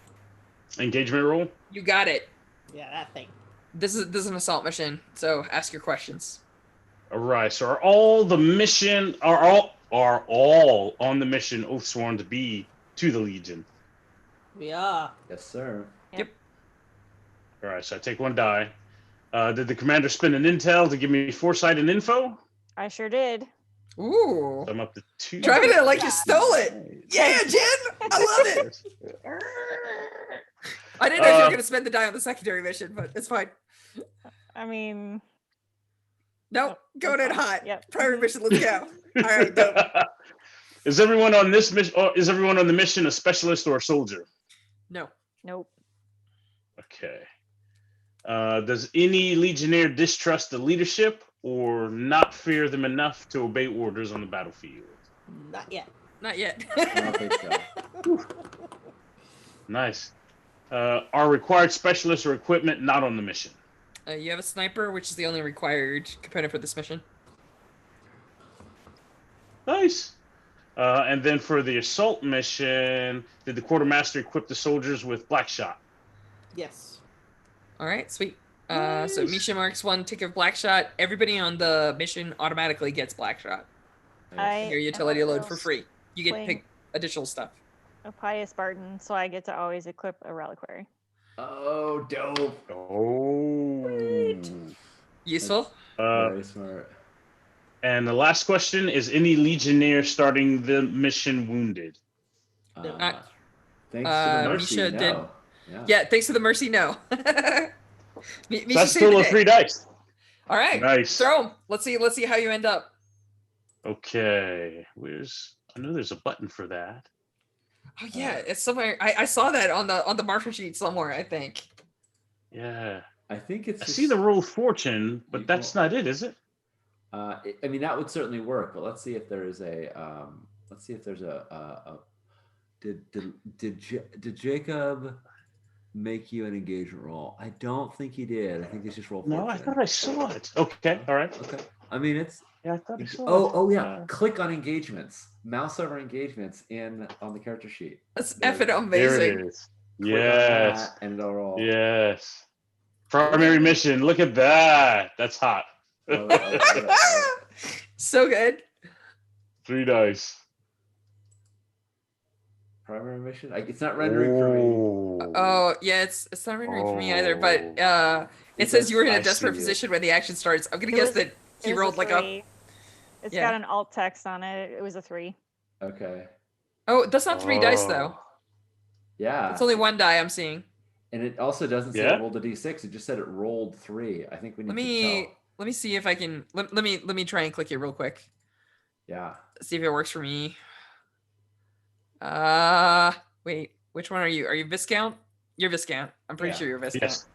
Engagement roll. You got it. Yeah, that thing. This is an assault mission, so ask your questions. All right. So are all on the mission oath sworn to be to the Legion? We are. Yes, sir. All right. So I take one die. Did the commander spend an intel to give me foresight and info? I sure did. Ooh. So I'm up to 2. Driving it like you stole it. Yeah, Jen. I love it. I didn't know if you were going to spend the die on the secondary mission, but it's fine. I mean, Nope. Going in hot. Yep. Primary mission. Let's go. All right. Dope. Is everyone on this mission? Is everyone on the mission a specialist or a soldier? No. nope. Okay. Does any Legionnaire distrust the leadership or not fear them enough to obey orders on the battlefield? Not yet. Not yet. I don't think so. Nice. Are required specialists or equipment not on the mission? You have a sniper, which is the only required component for this mission. Nice. And then for the assault mission, did the quartermaster equip the soldiers with black shot? Yes. All right, sweet. So Nice. Misha marks one tick of black shot. Everybody on the mission automatically gets black shot. I Your utility am load for free. You get to playing- pick additional stuff. a pious Spartan, so I get to always equip a reliquary. Oh, dope. Oh. Useful. Very smart. And the last question is: any Legionnaire starting the mission wounded? Thanks to the mercy, Misha no. did- Yeah. Yeah, thanks to the mercy, no. Misha That's saved still the a day. 3 dice. All right, Nice. throw 'em. Let's see how you end up. Okay. I know there's a button for that. Oh yeah, it's somewhere. I saw that on the marker sheet somewhere. I think. Yeah. I think it's. I just- see the roll of fortune, but You that's will- not it, is it? I mean, that would certainly work, but let's see if there is a. Let's see if there's a. Did Jacob make you an engagement roll? I don't think he did. I think he's just rolled. No, I fortune. thought I saw it. Okay. All right. Okay. I mean, it's. Yeah, I thought I saw it. Oh yeah. Uh, Click on engagements. Mouse over engagements on the character sheet. That's There effing it amazing. There it is. Click on Yes. that and it'll roll. Yes. Primary mission. Look at that. That's hot. So good. 3 dice. Primary mission. It's not rendering for me. Oh yeah, it's not rendering for me either. But it says you were in I a desperate see it. position when the action starts. I'm gonna It guess was- that he It was rolled like a. 3. It's Yeah. got an alt text on it. It was a 3. Okay. Oh, that's not 3 dice though. Yeah. It's only one die I'm seeing. And it also doesn't say Yeah? it rolled a d6. It just said it rolled 3. I think we need Let me see if I can. Let me try and click it real quick. to tell. Yeah. See if it works for me. Wait, which one are you? Are you Viscount? You're Viscount. I'm pretty Yeah. sure you're Viscount. Yes.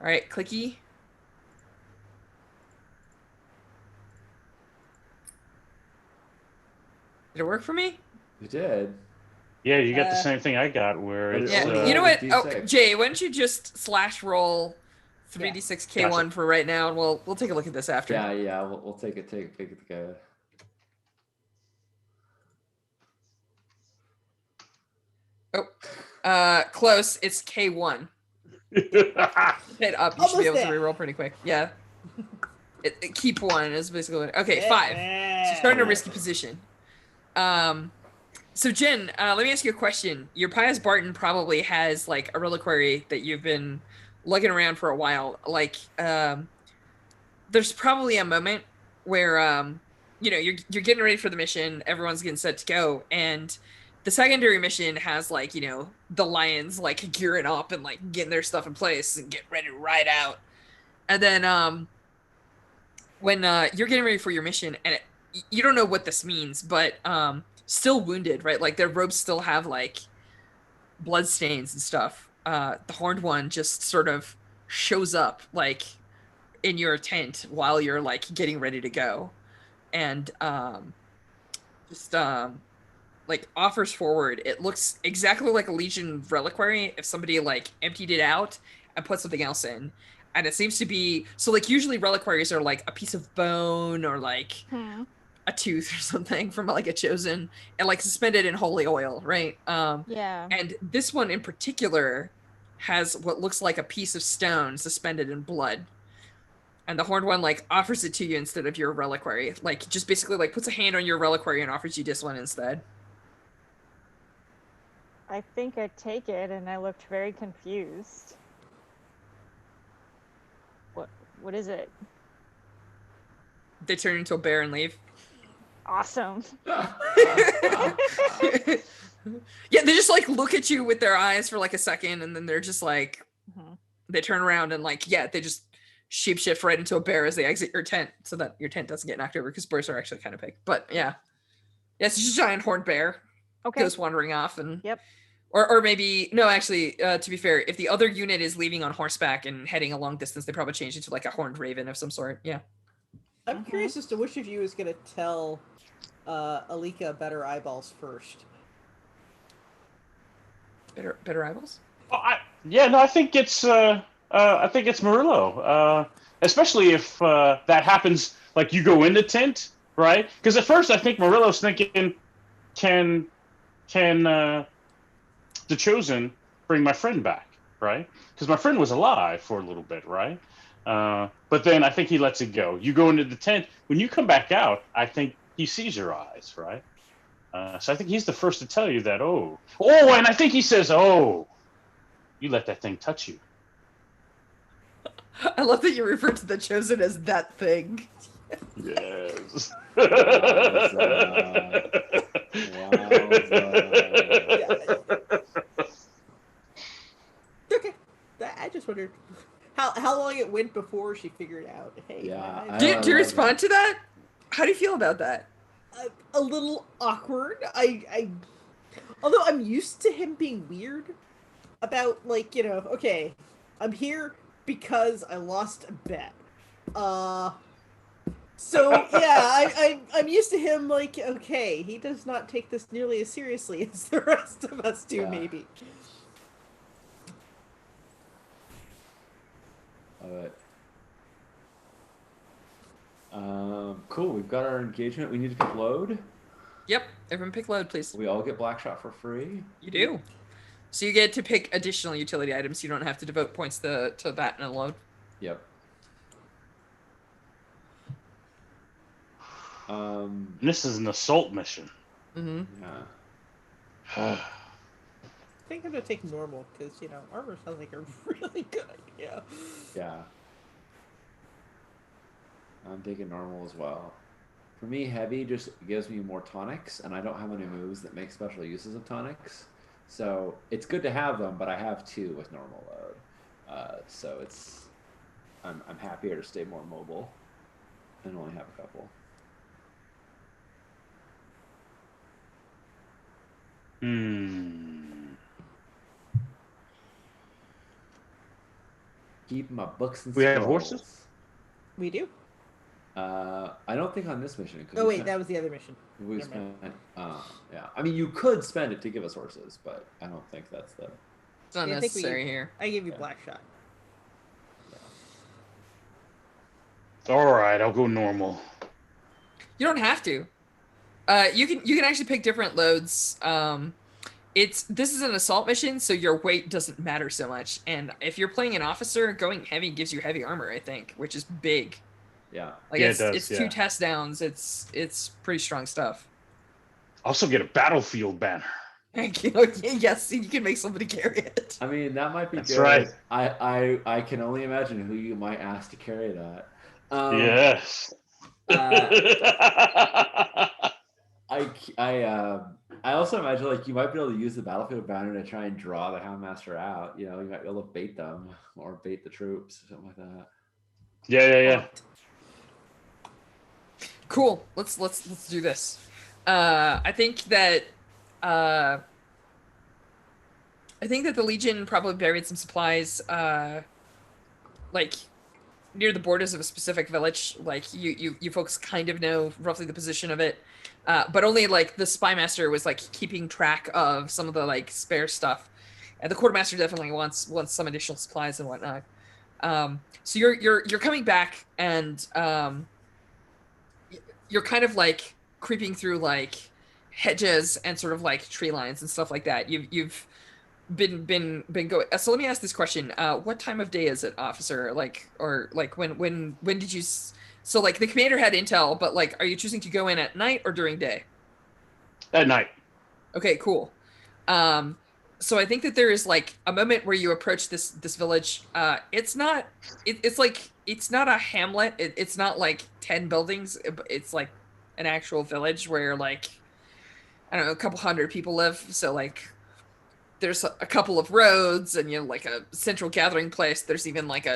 All right, clicky. Did it work for me? You did. Yeah, you got the same thing I got, where But it it's. Yeah. only You know what? rolled a Oh, D6. Jay, why don't you just slash roll 3d6 K1 Gotcha. for right now, and we'll take a look at this after. Yeah. We'll take it. Take it. Go. Close. It's K1. Hit up. You should be Almost able to there. reroll pretty quick. Yeah. Keep one is basically what, okay. 5. So Yeah. start in a risky position. So Jen, let me ask you a question. Your Pius Barton probably has like a reliquary that you've been lugging around for a while. Like, there's probably a moment where you're getting ready for the mission, everyone's getting set to go, and the secondary mission has like, the lions like gearing up and like getting their stuff in place and getting ready to ride out. And then when you're getting ready for your mission, and you don't know what this means, but still wounded, right? Like their robes still have like blood stains and stuff. The horned one just sort of shows up like in your tent while you're like getting ready to go, and just like offers forward. It looks exactly like a Legion reliquary if somebody like emptied it out and put something else in. And it seems to be so like usually reliquaries are like a piece of bone or like a tooth or something from like a chosen and like suspended in holy oil, right? Yeah. And this one in particular has what looks like a piece of stone suspended in blood. And the horned one like offers it to you instead of your reliquary. Like just basically like puts a hand on your reliquary and offers you this one instead. I think I take it, and I looked very confused. What is it? They turn into a bear and leave. Awesome. Yeah, they just like look at you with their eyes for like a second, and then they're just like, they turn around and like, yeah, they just shapeshift right into a bear as they exit your tent, so that your tent doesn't get knocked over because bears are actually kind of big. But yeah, it's just a giant horned bear. Okay. Goes wandering off, and Yep. or maybe no, actually, to be fair, if the other unit is leaving on horseback and heading a long distance, they probably change into like a horned raven of some sort. Yeah. I'm curious as to which of you is going to tell Alika about her eyeballs first. Better eyeballs. I think it's Murillo. Especially if that happens, like you go in the tent, right? Because at first I think Murillo's thinking, can the Chosen bring my friend back, right? Because my friend was alive for a little bit, right? But then I think he lets it go. You go into the tent. When you come back out, I think he sees your eyes, right? So I think he's the first to tell you that, and I think he says, you let that thing touch you. I love that you refer to the Chosen as that thing. Yes. Okay, I just wondered how long it went before she figured out. Hey, Yeah, my eyes- Do you respond to that? How do you feel about that? a little awkward. I although I'm used to him being weird about like, okay, I'm here because I lost a bet. So yeah, I'm used to him like, okay, he does not take this nearly as seriously as the rest of us do, Yeah. maybe. Love it. Cool. We've got our engagement. We need to pick load. Yep. Everyone pick load, please. We all get Blackshot for free. You do. So you get to pick additional utility items. You don't have to devote points to that in a load. Yep. This is an assault mission. Mm-hmm. Yeah. I think I'm gonna take normal because armor sounds like a really good idea. Yeah. I'm taking normal as well. For me, heavy just gives me more tonics, and I don't have any moves that make special uses of tonics. So it's good to have them, but I have 2 with normal load. So I'm happier to stay more mobile and only have a couple. Keep my books and We have scrolls. horses? We do. I don't think on this mission. Oh wait, that was the other mission. we never spent. Yeah, I mean, you could spend it to give us horses, but I don't think that's the. It's not Yeah, I think we- necessary here. I gave you Yeah. black shot. All right, I'll go normal. You don't have to. You can actually pick different loads. This is an assault mission, so your weight doesn't matter so much. And if you're playing an officer, going heavy gives you heavy armor, I think, which is big. Yeah. Like Yeah, it it's does, it's yeah. 2 test downs. It's pretty strong stuff. Also get a battlefield banner. Yes, you can make somebody carry it. I mean, that might be That's good. right. I can only imagine who you might ask to carry that. Yes. I also imagine like you might be able to use the battlefield banner to try and draw the Houndmaster out. You know, you might be able to bait them or bait the troops, something like that. Yeah. Cool. Let's do this. I think that the Legion probably buried some supplies like near the borders of a specific village. Like you folks kind of know roughly the position of it. But only like the spymaster was like keeping track of some of the like spare stuff. And the quartermaster definitely wants some additional supplies and whatnot. So you're coming back and you're kind of like creeping through like hedges and sort of like tree lines and stuff like that. You've been going. So let me ask this question: what time of day is it, officer? Like, or like when did you? So like the commander had intel, but like, are you choosing to go in at night or during day? At night. Okay, cool. So I think that there is like a moment where you approach this village. It's not a hamlet. It's not like 10 buildings. It's like an actual village where like, I don't know, a couple hundred people live. So like there's a couple of roads and, you know, like a central gathering place. There's even like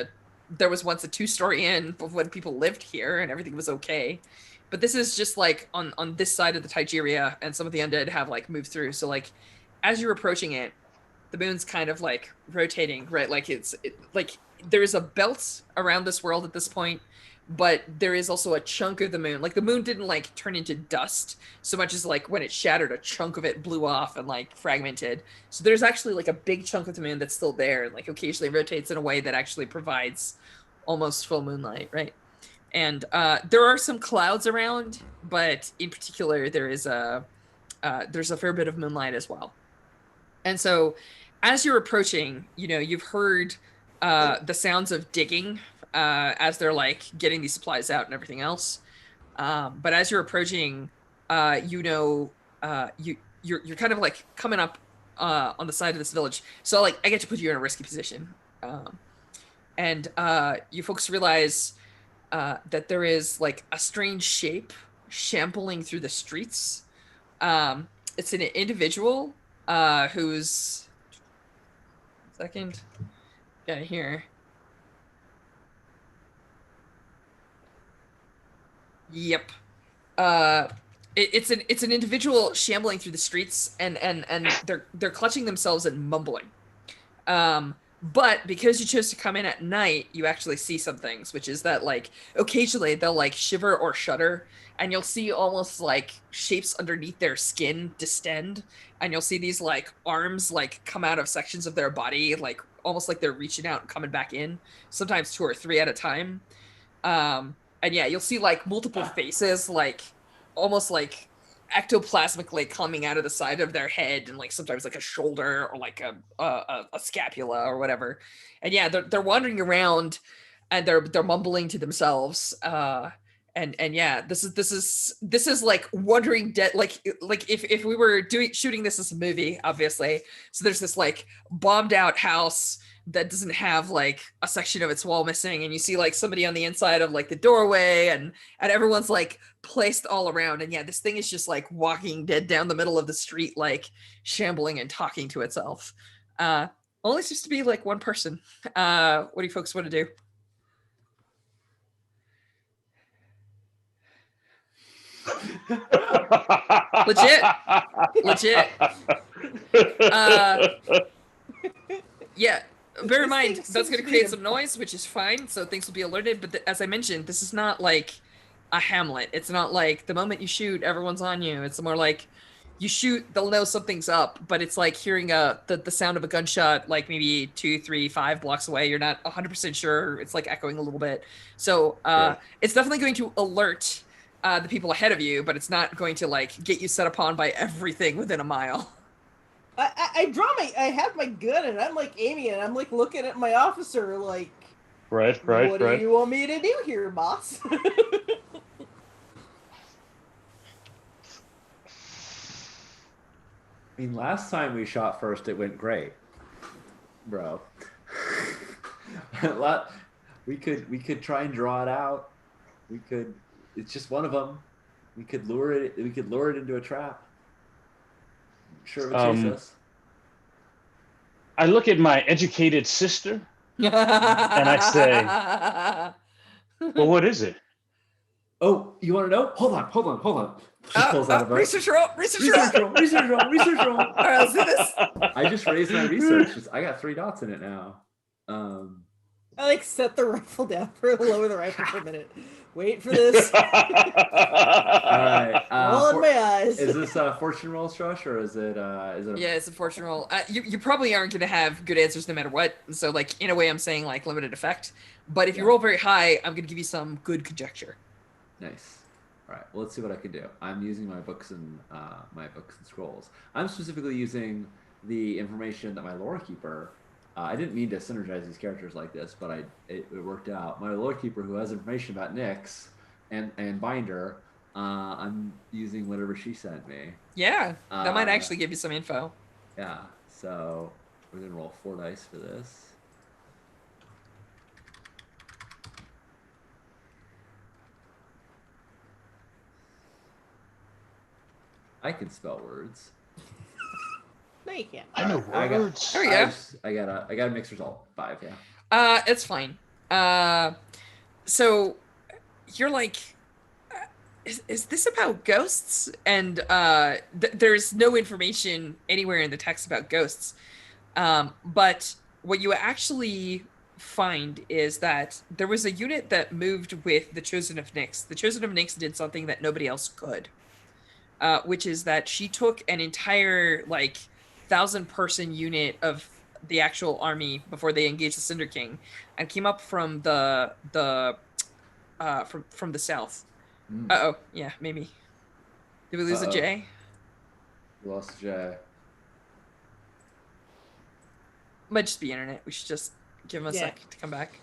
there was once a 2-story inn when people lived here and everything was okay. But this is just like on this side of the Tigeria, and some of the undead have like moved through. So like as you're approaching it, the moon's kind of like rotating, right? Like like there's a belt around this world at this point, but there is also a chunk of the moon. Like the moon didn't like turn into dust so much as like when it shattered, a chunk of it blew off and like fragmented. So there's actually like a big chunk of the moon that's still there and like occasionally rotates in a way that actually provides almost full moonlight, right? And there are some clouds around, but in particular there's a fair bit of moonlight as well. And so as you're approaching, you know, you've heard the sounds of digging as they're like getting these supplies out and everything else. But as you're approaching, you know, you're kind of like coming up on the side of this village. So like I get to put you in a risky position. And you folks realize that there is like a strange shape shambling through the streets. It's an individual who's second got it here. Yep. It's an individual shambling through the streets and they're clutching themselves and mumbling. But because you chose to come in at night, you actually see some things, which is that like occasionally they'll like shiver or shudder, and you'll see almost like shapes underneath their skin distend, and you'll see these like arms like come out of sections of their body, like almost like they're reaching out and coming back in, sometimes 2 or 3 at a time. And yeah, you'll see like multiple faces, like almost like ectoplasmically coming out of the side of their head, and like sometimes like a shoulder or like a scapula or whatever. And yeah, they're wandering around and they're mumbling to themselves. and yeah, this is like Wandering Dead, like if we were shooting this as a movie, obviously. So there's this like bombed out house that doesn't have like a section of its wall missing, and you see like somebody on the inside of like the doorway, and everyone's like placed all around, and yeah, this thing is just like Walking Dead down the middle of the street, like shambling and talking to itself. Only seems to be like one person. What do you folks want to do? Legit. Yeah, bear in mind that's going to create some noise, which is fine, so things will be alerted. But as I mentioned, this is not like a Hamlet. It's not like the moment you shoot, everyone's on you. It's more like you shoot, they'll know something's up, but it's like hearing the sound of a gunshot, like maybe 2, 3, 5 blocks away. You're not 100% sure. It's like echoing a little bit. So it's definitely going to alert the people ahead of you, but it's not going to like get you set upon by everything within a mile. I have my gun and I'm like aiming it. I'm like looking at my officer like, right. What do you want me to do here, boss? I mean, last time we shot first, it went great, bro. We could try and draw it out. We could. It's just one of them. We could lure it. We could lure it into a trap. Sure, it would chase us. I look at my educated sister, and I say, "Well, what is it?" Oh, you want to know? Hold on. She pulls out of a research roll. All right, let's do this. I just raised my research. I got 3 dots in it now. I like set the rifle down for lower the rifle for a minute. Wait for this. All right. Roll in my eyes. Is this a fortune roll, Strush, or is it? Yeah, it's a fortune roll. You probably aren't going to have good answers no matter what. So, like, in a way, I'm saying like limited effect. But if you roll very high, I'm going to give you some good conjecture. Nice. All right. Well, let's see what I can do. I'm using my books and scrolls. I'm specifically using the information that my lore keeper. I didn't mean to synergize these characters like this, but it worked out. My lore keeper, who has information about Nyx and Binder, I'm using whatever she sent me. Yeah, that might actually give you some info. Yeah, so we're gonna roll 4 dice for this. I can spell words. No, you can't. I know words. There we go. I got a mixed result. 5, yeah. It's fine. So you're like, is this about ghosts? And there's no information anywhere in the text about ghosts. But what you actually find is that there was a unit that moved with the Chosen of Nyx. The Chosen of Nyx did something that nobody else could, which is that she took an entire like 1,000-person unit of the actual army before they engaged the Cinder King, and came up from the south. Yeah, maybe. Did we lose a J? We lost a J. Might just be internet. We should just give him a sec to come back.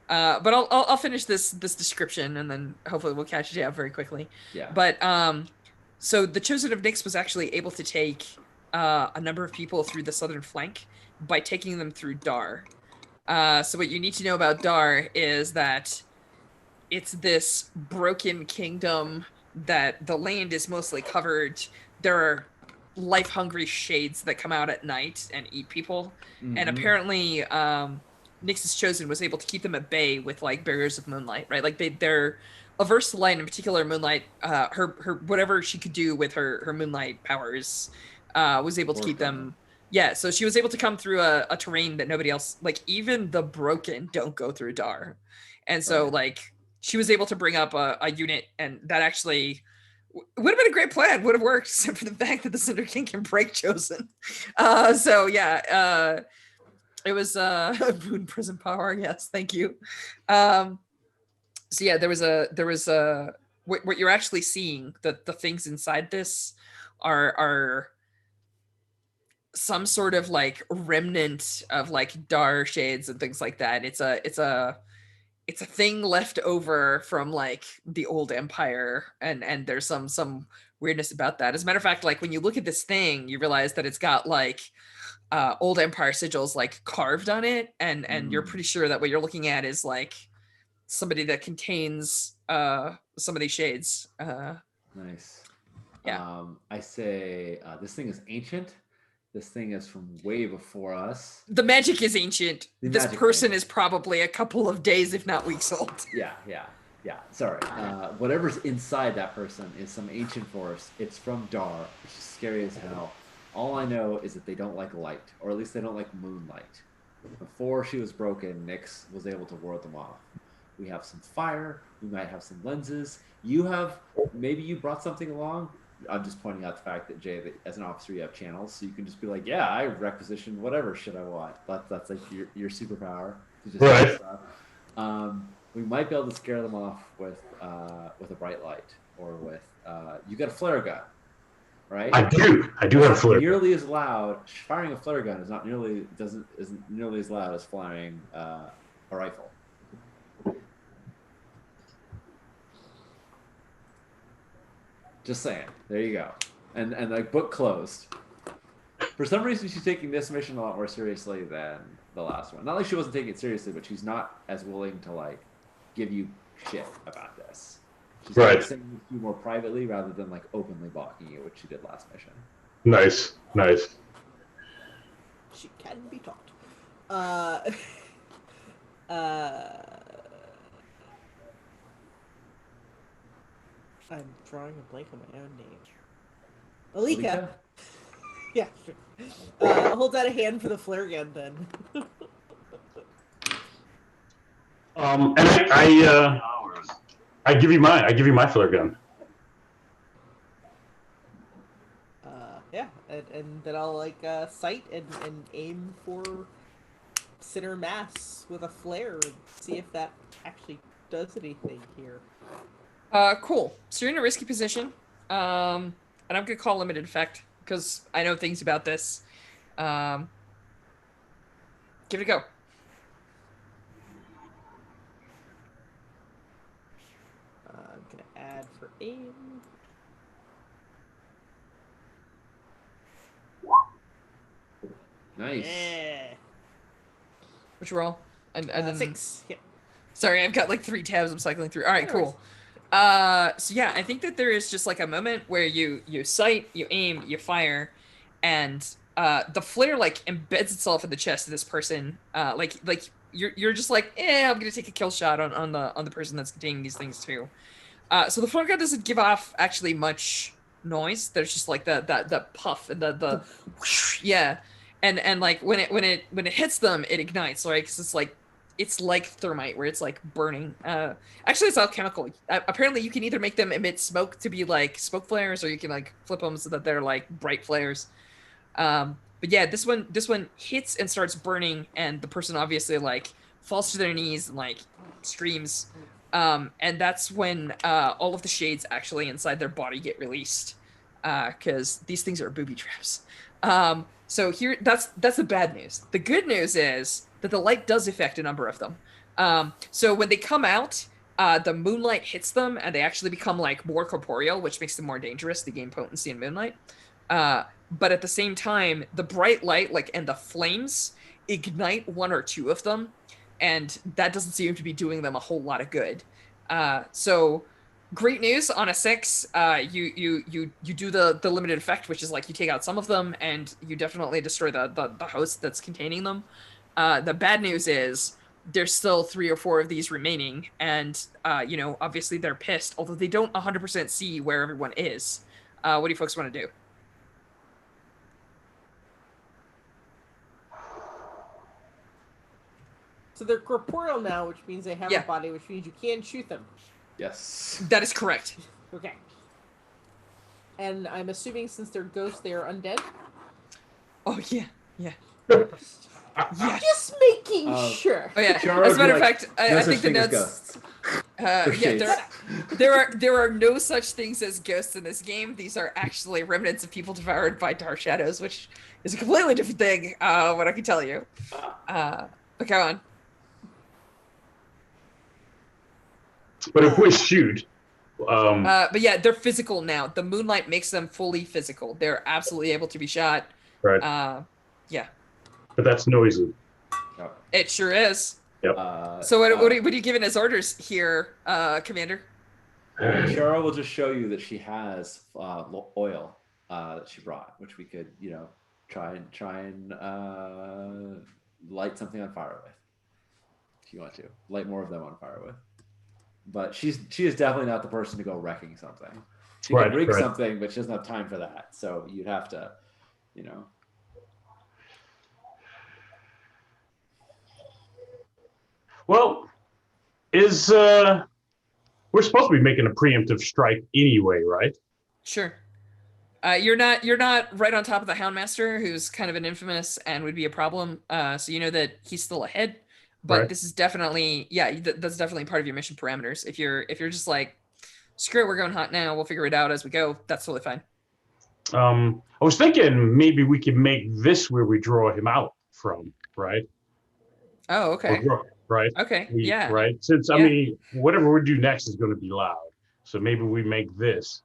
But I'll finish this description, and then hopefully we'll catch J up very quickly. Yeah. But so the Chosen of Nyx was actually able to take a number of people through the southern flank by taking them through Dar. So what you need to know about Dar is that it's this broken kingdom that the land is mostly covered. There are life-hungry shades that come out at night and eat people. Mm-hmm. And apparently Nyx's Chosen was able to keep them at bay with like barriers of moonlight, right? Like they're averse to light, in particular moonlight. Her whatever she could do with her moonlight powers was able to keep them. Yeah, so she was able to come through a terrain that nobody else, like even the broken don't go through Dar. And so like she was able to bring up a unit, and that actually would have been a great plan, would have worked, except for the fact that the Cinder King can break Chosen. So yeah, it was Boon Prison Power, yes, thank you. So yeah, there was a what you're actually seeing, the things inside this are some sort of like remnant of like Dar shades and things like that. It's it's a thing left over from like the old empire, and there's some weirdness about that. As a matter of fact, like when you look at this thing, you realize that it's got like old empire sigils like carved on it, and you're pretty sure that what you're looking at is like somebody that contains some of these shades. Nice. Yeah. I say this thing is ancient. This thing is from way before us. The magic is ancient. The This magic person thing. is probably a couple of days, if not weeks old. Yeah. Sorry. Whatever's inside that person is some ancient force. It's from Dar, which is scary as hell. All I know is that they don't like light, or at least they don't like moonlight. Before she was broken, Nyx was able to ward them off. We have some fire. We might have some lenses. Maybe you brought something along. I'm just pointing out the fact that, Jay, that as an officer, you have channels, so you can just be like, yeah, I requisition whatever shit I want. That's like your superpower. To just Right. do stuff. We might be able to scare them off with a bright light, or with you got a flare gun, right? I do have a flare. Nearly as loud. Firing a flare gun isn't nearly as loud as firing a rifle. Just saying. There you go. And like book closed. For some reason, she's taking this mission a lot more seriously than the last one. Not like she wasn't taking it seriously, but she's not as willing to like give you shit about this. She's Right. saying it to you more privately rather than like openly balking you, which she did last mission. Nice. She can be taught. I'm drawing a blank on my own name. Alika. Yeah. Sure. Hold out a hand for the flare gun then. And I give you mine. I give you my flare gun. Yeah, and then I'll like sight and aim for center mass with a flare and see if that actually does anything here. Cool. So you're in a risky position. And I'm gonna call limited effect because I know things about this. Give it a go. I'm gonna add for aim. Nice. Yeah. Which roll? And then 6. Yeah. sorry, I've got like 3 tabs I'm cycling through. All right, No cool. So yeah, I think that there is just like a moment where you sight, you aim, you fire, and the flare like embeds itself in the chest of this person. Like you're just like, I'm gonna take a kill shot on the person that's containing these things too. So the flare gun doesn't give off actually much noise. There's just like the puff and the whoosh, yeah, and like when it hits them, it ignites, right? Because it's like thermite where it's like burning. Actually, it's alchemical. Apparently, you can either make them emit smoke to be like smoke flares, or you can like flip them so that they're like bright flares. But yeah, this one hits and starts burning, and the person obviously like falls to their knees and like screams. And that's when all of the shades actually inside their body get released, because these things are booby traps. So here, that's the bad news. The good news is that the light does affect a number of them. So when they come out, the moonlight hits them, and they actually become like more corporeal, which makes them more dangerous. They gain potency in moonlight. But at the same time, the bright light, like, and the flames ignite 1 or 2 of them, and that doesn't seem to be doing them a whole lot of good. So great news on a 6. You do the limited effect, which is like you take out some of them, and you definitely destroy the host that's containing them. The bad news is there's still 3 or 4 of these remaining, and obviously they're pissed, although they don't 100% see where everyone is. What do you folks want to do? So they're corporeal now, which means they have Yeah. a body, which means you can shoot them. Yes. That is correct. Okay. And I'm assuming since they're ghosts, they are undead? Oh yeah. Just making sure. Oh yeah. Charo As a matter of would be like, fact, No I such think thing as that's ghosts. yeah. shades. There are no such things as ghosts in this game. These are actually remnants of people devoured by dark shadows, which is a completely different thing. What I can tell you. But go on. But if we shoot, But yeah, they're physical now. The moonlight makes them fully physical. They're absolutely able to be shot. right? Yeah, But that's noisy. it sure is. Uh, So what uh, are you giving as orders here, Commander? Shara will just show you that she has oil that she brought, which we could, try and light something on fire with, if you want to light more of them on fire with. But she is definitely not the person to go wrecking something. She can rig something, but she doesn't have time for that. So you'd have to, Well, we're supposed to be making a preemptive strike anyway, right? Sure. You're not right on top of the Houndmaster, who's kind of an infamous and would be a problem. So you know that he's still ahead. But Right. this is definitely, that's definitely part of your mission parameters. If you're just like, screw it, we're going hot now, we'll figure it out as we go, that's totally fine. I was thinking maybe we could make this where we draw him out from, right? Oh, okay. Right. Okay. We- Yeah. Right. Since I mean, whatever we do next is going to be loud, so maybe we make this.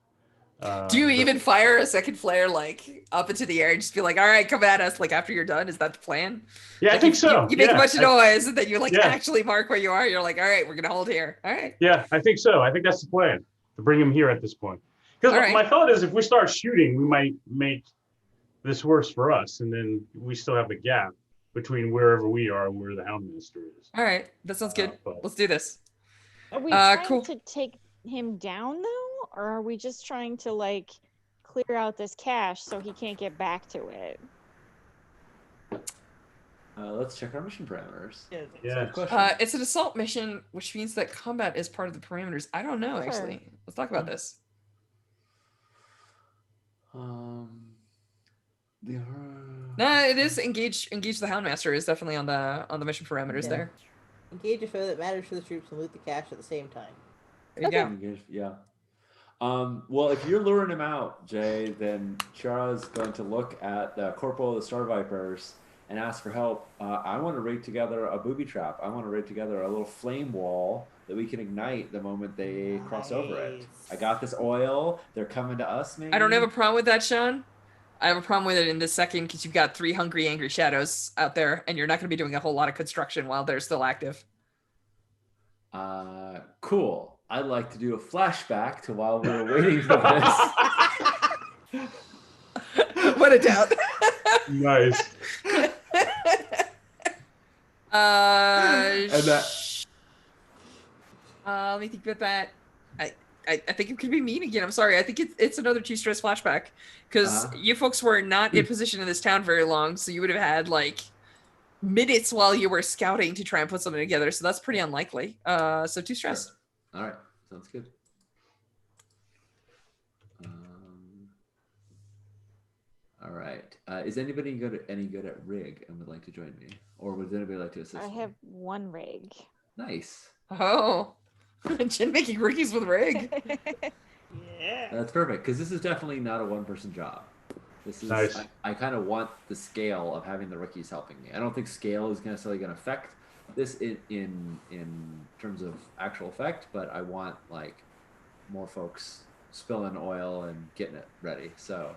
Do you even fire a second flare like up into the air and just be like, all right, come at us, like after you're done? Is that the plan? Yeah, Like, I think so. You make a Yeah, bunch of noise and then you like Yeah. actually mark where you are. You're like, all right, we're gonna hold here. All right. Yeah, I think so. I think that's the plan, to bring him here at this point. Because All right. my thought is, if we start shooting, we might make this worse for us, and then we still have a gap between wherever we are and where the Houndmaster is. All right. That sounds good. But- Let's do this. Are we trying cool. to take him down though, or are we just trying to like clear out this cache so he can't get back to it? let's check our mission parameters. Yeah. Good question. It's an assault mission, which means that combat is part of the parameters. I don't know, Sure. actually. Let's talk about this. The No, it is engage the Houndmaster is definitely on the mission parameters Yeah. there. Engage a foe that matters for the troops and loot the cache at the same time. There you go. Engaged, yeah. Well, if you're luring him out, Jay, then Chara's going to look at the Corporal of the Star Vipers and ask for help. I want to rig together a booby trap. I want to rig together a little flame wall that we can ignite the moment they cross over it. Nice. I got this oil. They're coming to us, maybe. I don't have a problem with that, Sean. I have a problem with it in this second because you've got 3 hungry, angry shadows out there, and you're not going to be doing a whole lot of construction while they're still active. Cool. I'd like to do a flashback to while we were waiting for this. What a doubt. Nice. And that- Let me think about that. I think it could be mean again. I'm sorry. I think it's another 2 stress flashback because you folks were not in position in this town very long, so you would have had like minutes while you were scouting to try and put something together. So that's pretty unlikely. So 2 stress. Sure. All right, sounds good. All right. Is anybody any good at rig and would like to join me, or would anybody like to assist? I me? have 1 rig. Nice. Oh, Jen making rookies with rig. Yeah. That's perfect because this is definitely not a one-person job. This is Nice. I kind of want the scale of having the rookies helping me. I don't think scale is necessarily going to affect this in terms of actual effect, but I want like more folks spilling oil and getting it ready. So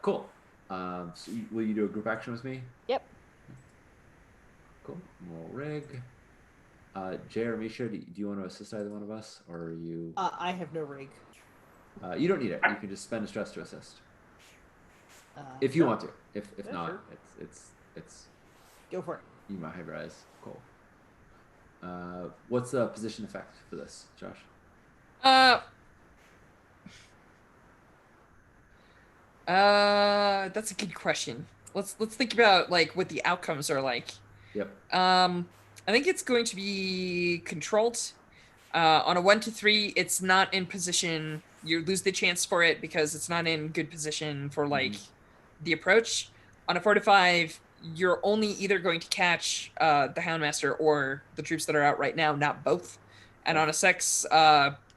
cool. So will you do a group action with me? Yep. Cool. Roll rig. Jay or Misha, do you want to assist either one of us, or are you? I have no rig. You don't need it. You can just spend a stress to assist if you Sure. want to. If Yeah, not, sure. it's Go for it. you might have your eyes. Cool. What's the position effect for this, Josh? That's a good question. Let's think about like what the outcomes are like. Yep. I think it's going to be controlled. On a 1 to 3, it's not in position. You lose the chance for it because it's not in good position for like the approach. On a 4 to 5, you're only either going to catch the Houndmaster or the troops that are out right now, not both. And on a 6,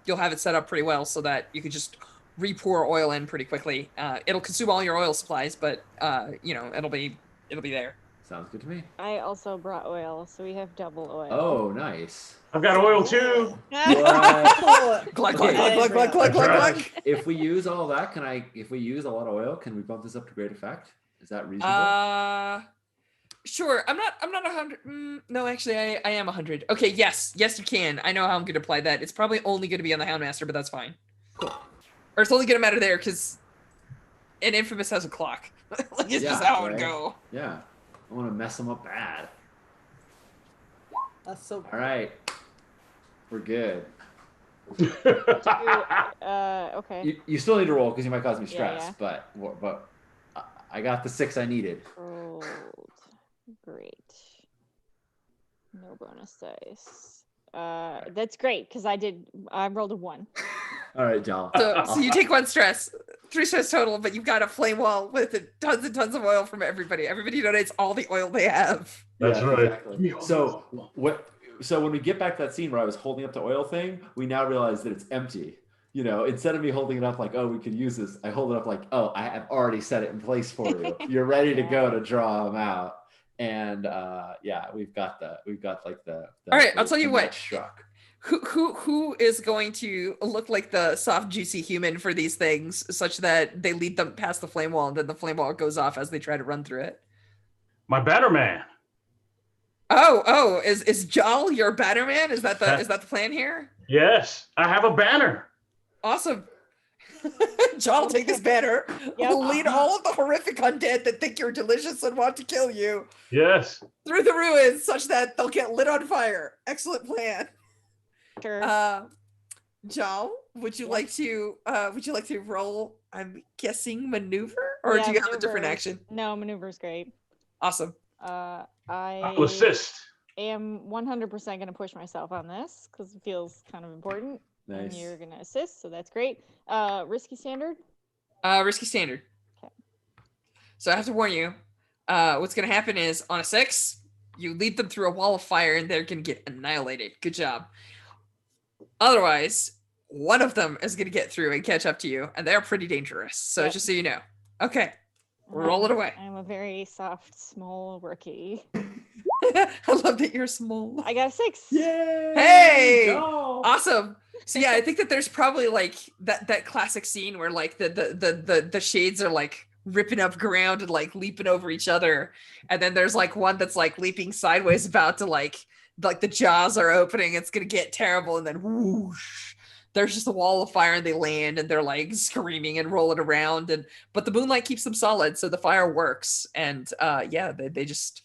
you'll have it set up pretty well so that you could just re-pour oil in pretty quickly. It'll consume all your oil supplies, but it'll be there. Sounds good to me. I also brought oil, so we have double oil. Oh, nice. I've got oil too. What? Glug, Okay. glug, glug, glug, glug, glug, glug, glug. If we use all that, if we use a lot of oil, can we bump this up to great effect? Is that reasonable? Sure. I'm not 100. No, actually, I am 100. Okay, yes, you can. I know how I'm going to apply that. It's probably only going to be on the Houndmaster, but that's fine. Cool. Or it's only going to matter there because an Infamous has a clock. Like, it's just how it would go. Yeah. I want to mess them up bad. So All right. We're good. Okay. You still need to roll because you might cause me Yeah, stress, but I got the 6 I needed. Rolled. Great. No bonus dice. That's great because I rolled a 1. All right, John. So you take 1 stress, 3 stress total, but you've got a flame wall with tons and tons of oil from everybody. Everybody donates all the oil they have. That's right. Exactly. So when we get back to that scene where I was holding up the oil thing, we now realize that it's empty. You know, instead of me holding it up like, oh, we could use this, I hold it up like, oh, I have already set it in place for you. You're ready to go to draw them out. And we've got like the all right, I'll tell you what. Struck. Who is going to look like the soft, juicy human for these things, such that they lead them past the flame wall, and then the flame wall goes off as they try to run through it? My Batterman. Oh, is Jal your Batterman? Is that the plan here? Yes, I have a banner. Awesome. Jal, take this banner. Yep. Lead all of the horrific undead that think you're delicious and want to kill you Yes. through the ruins, such that they'll get lit on fire. Excellent plan. Sure. Jal, would you like to roll, I'm guessing, maneuver? Or do you have a different maneuver. action? No, maneuver's great. Awesome. I'll assist. am 100% going to push myself on this because it feels kind of important. Nice. And you're going to assist, so that's great. Risky standard? Risky standard. Okay. So I have to warn you, what's going to happen is on a 6, you lead them through a wall of fire and they're going to get annihilated. Good job. Otherwise, one of them is going to get through and catch up to you, and they're pretty dangerous. So Yep. just so you know. Okay. Roll it away. I'm a very soft, small rookie. I love that you're small. I got a 6. Yay! Hey! Go! Awesome. So yeah, I think that there's probably like that classic scene where like the shades are like ripping up ground and like leaping over each other, and then there's like one that's like leaping sideways, about to like the jaws are opening. It's gonna get terrible, and then whoosh, there's just a wall of fire, and they land, and they're like screaming and rolling around, but the moonlight keeps them solid, so the fire works, and they just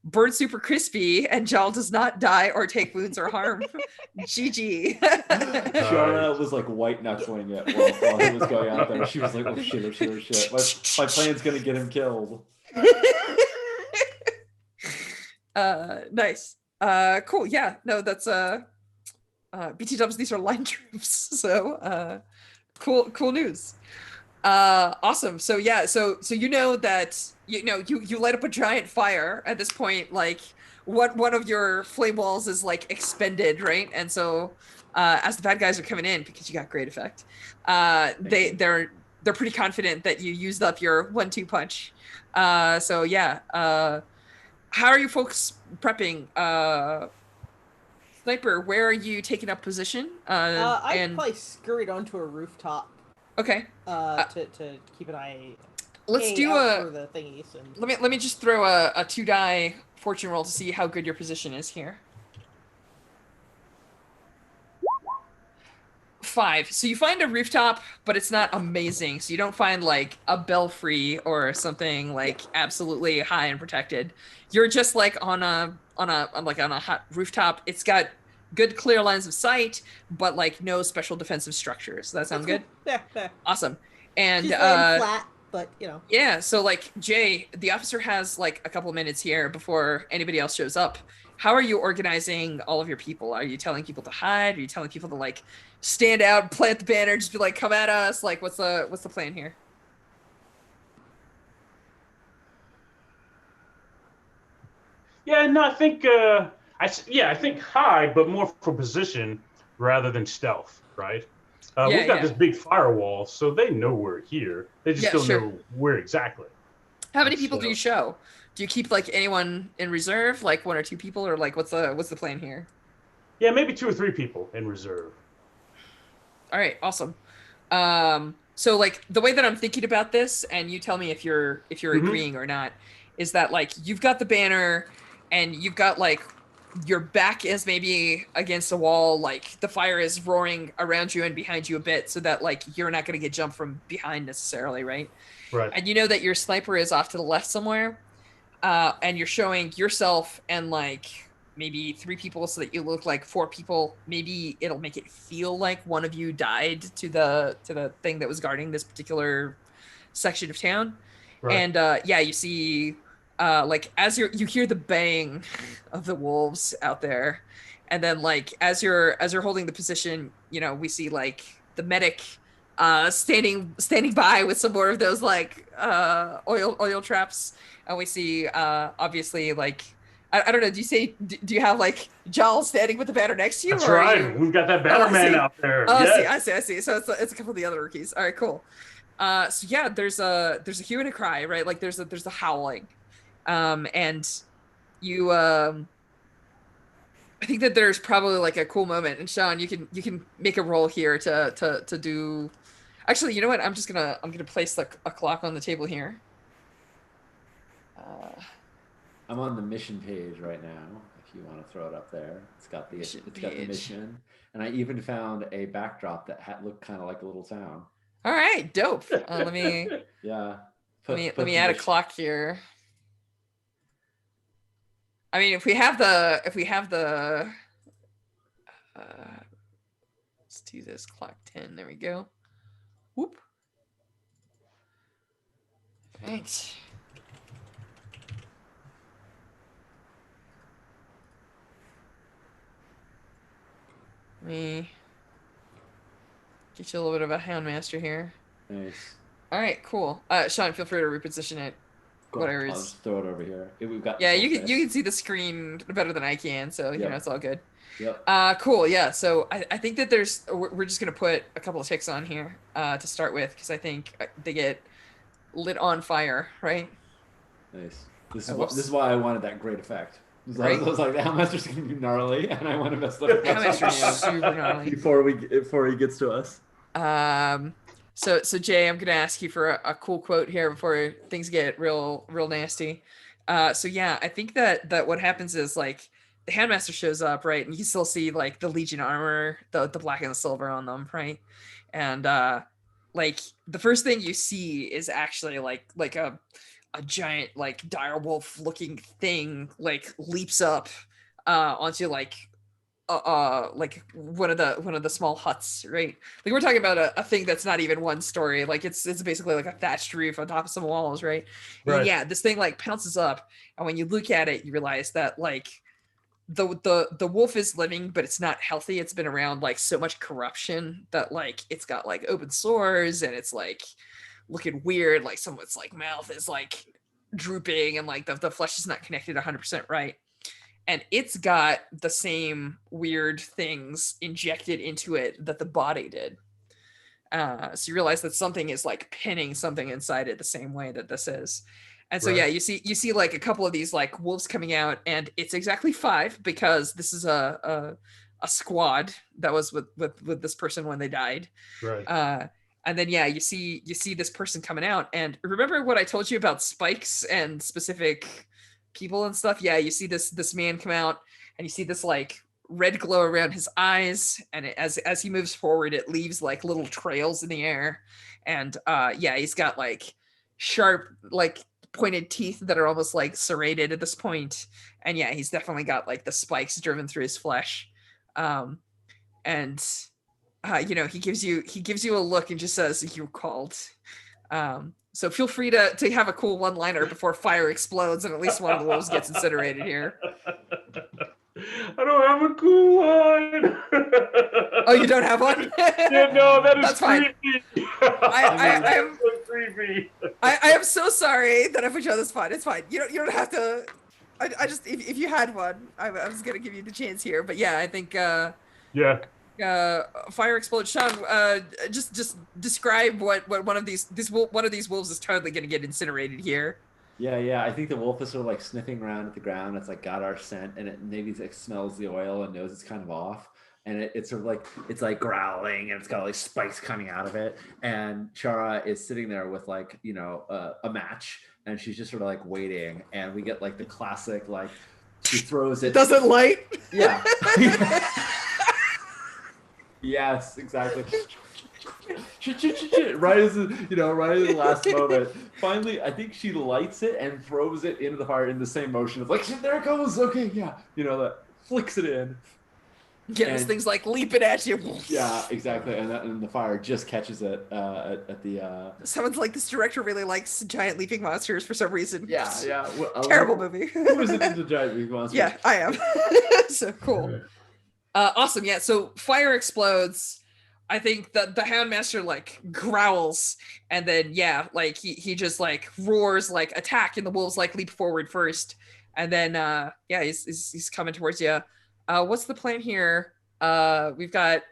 burn super crispy, and Jal does not die or take wounds or harm. GG. Shara was like white knuckling it while he was going out there. She was like, oh shit, oh shit, oh shit. My plan's gonna get him killed. Nice. Cool. Yeah. No, that's BT dubs. These are line troops. So cool news. Awesome. So yeah. So you know that you light up a giant fire at this point. Like one of your flame walls is like expended, right? And so as the bad guys are coming in, because you got great effect, they're pretty confident that you used up your 1-2 punch. So yeah. How are you folks prepping? Sniper, where are you taking up position? I probably scurried onto a rooftop. Okay. To keep an eye. Let's do out for the thingies. And... Let me just throw a 2-die fortune roll to see how good your position is here. 5. So you find a rooftop, but it's not amazing. So you don't find like a belfry or something like absolutely high and protected. You're just like on a hot rooftop. It's got good clear lines of sight, but like no special defensive structures. Does that sound good? Yeah. Awesome. And She's laying flat, but you know. Yeah, so like Jay, the officer has like a couple minutes here before anybody else shows up. How are you organizing all of your people? Are you telling people to hide? Are you telling people to like stand out, plant the banner, just be like, come at us? Like what's the plan here? Yeah, no, I think I think high, but more for position rather than stealth, right? We've got this big firewall, so they know we're here. They just don't know where exactly. How many people do So- you show? Do you keep like anyone in reserve, like one or two people, or like what's the plan here? Yeah, maybe 2 or 3 people in reserve. All right, awesome. So like the way that I'm thinking about this, and you tell me if you're Mhm. agreeing or not, is that like you've got the banner, and you've got like your back is maybe against a wall, like the fire is roaring around you and behind you a bit, so that like you're not gonna get jumped from behind necessarily, right? Right. And you know that your sniper is off to the left somewhere, and you're showing yourself and like maybe 3 people so that you look like 4 people. Maybe it'll make it feel like one of you died to the thing that was guarding this particular section of town. Right. And yeah, you see like as you hear the bang of the wolves out there, and then like as you're holding the position, you know, we see like the medic standing by with some more of those like oil traps, and we see obviously like I don't know, do you have like Giles standing with the banner next to you? That's or are right. you- We've got that I banner man see. out there. Oh, Yes. I see. So it's a couple of the other rookies. All right, cool. So yeah, there's a hue and a cry, right? Like there's a howling, and you I think that there's probably like a cool moment. And Sean, you can make a roll here to do. Actually, you know what? I'm gonna place a clock on the table here. I'm on the mission page right now. If you want to throw it up there, it's got the Page. mission, and I even found a backdrop that looked kind of like a little town. All right, dope. Let me Yeah. let me the add a mission- clock here. I mean, if we have the let's do this clock 10. There we go. Whoop. All right. Let me get you a little bit of a Houndmaster here. Nice. All right, cool. Sean, feel free to reposition it. Cool. Whatever I'll is- just throw it over here. We've got. Yeah, the you full can fist. see the screen better than I can, so you Yep. know it's all good. Yep. Cool. Yeah. So I think that we're just gonna put a couple of ticks on here to start with, because I think they get lit on fire, right? Nice. This Whoops. is why I wanted that great effect. Right. I was like, the Houndmaster's gonna be gnarly, and I want to mess that Houndmaster's up super gnarly. before he gets to us. So Jay, I'm gonna ask you for a cool quote here before things get real nasty. So yeah, I think that what happens is like the Handmaster shows up, right, and you still see like the Legion armor, the black and the silver on them, right, and like the first thing you see is actually like a giant like direwolf looking thing like leaps up onto like one of the small huts, right? Like we're talking about a thing that's not even one story. Like it's basically like a thatched roof on top of some walls, right? Right. And yeah, this thing like pounces up, and when you look at it, you realize that like the wolf is living, but it's not healthy. It's been around like so much corruption that like it's got like open sores, and it's like looking weird. Like someone's like mouth is like drooping, and like the flesh is not connected 100% right. And it's got the same weird things injected into it that the body did. So you realize that something is like pinning something inside it the same way that this is. And so Right. yeah, you see like a couple of these like wolves coming out, and it's exactly 5 because this is a squad that was with this person when they died. Right. And then yeah, you see this person coming out, and remember what I told you about spikes and specific people and stuff? Yeah, you see this man come out, and you see this like red glow around his eyes, and as he moves forward, it leaves like little trails in the air. And yeah, he's got like sharp like pointed teeth that are almost like serrated at this point. And yeah, he's definitely got like the spikes driven through his flesh. And you know, he gives you a look and just says, "You called." So feel free to have a cool one-liner before fire explodes and at least one of the wolves gets incinerated here. I don't have a cool one. Oh, you don't have one? Yeah, no, that is That's fine. creepy. I am so creepy. I am so sorry that I put you on the spot. It's fine. You don't have to. I just if you had one, I was gonna give you the chance here. But yeah, I think Yeah. fire explodes. Sean, just describe what one of these wolves is totally gonna get incinerated here. Yeah. I think the wolf is sort of like sniffing around at the ground. It's like got our scent, and it maybe like smells the oil and knows it's kind of off. And it's sort of like it's like growling, and it's got like spikes coming out of it. And Chara is sitting there with like a match, and she's just sort of like waiting. And we get like the classic like she throws it. Doesn't light. Yeah. Yes, exactly. Right as right at the last moment. Finally, I think she lights it and throws it into the fire in the same motion. It's like, there it goes. Okay, yeah. That flicks it in. Yeah, this thing's like leaping at you. Yeah, exactly. And the fire just catches it at the. Someone's like, this director really likes giant leaping monsters for some reason. Yeah. Terrible movie. Who is it into giant leaping monsters? Yeah, I am. So cool. Awesome. Yeah. So fire explodes. I think the Houndmaster like growls, and then like he just like roars like attack, and the wolves like leap forward first, and then he's coming towards you. What's the plan here? We've got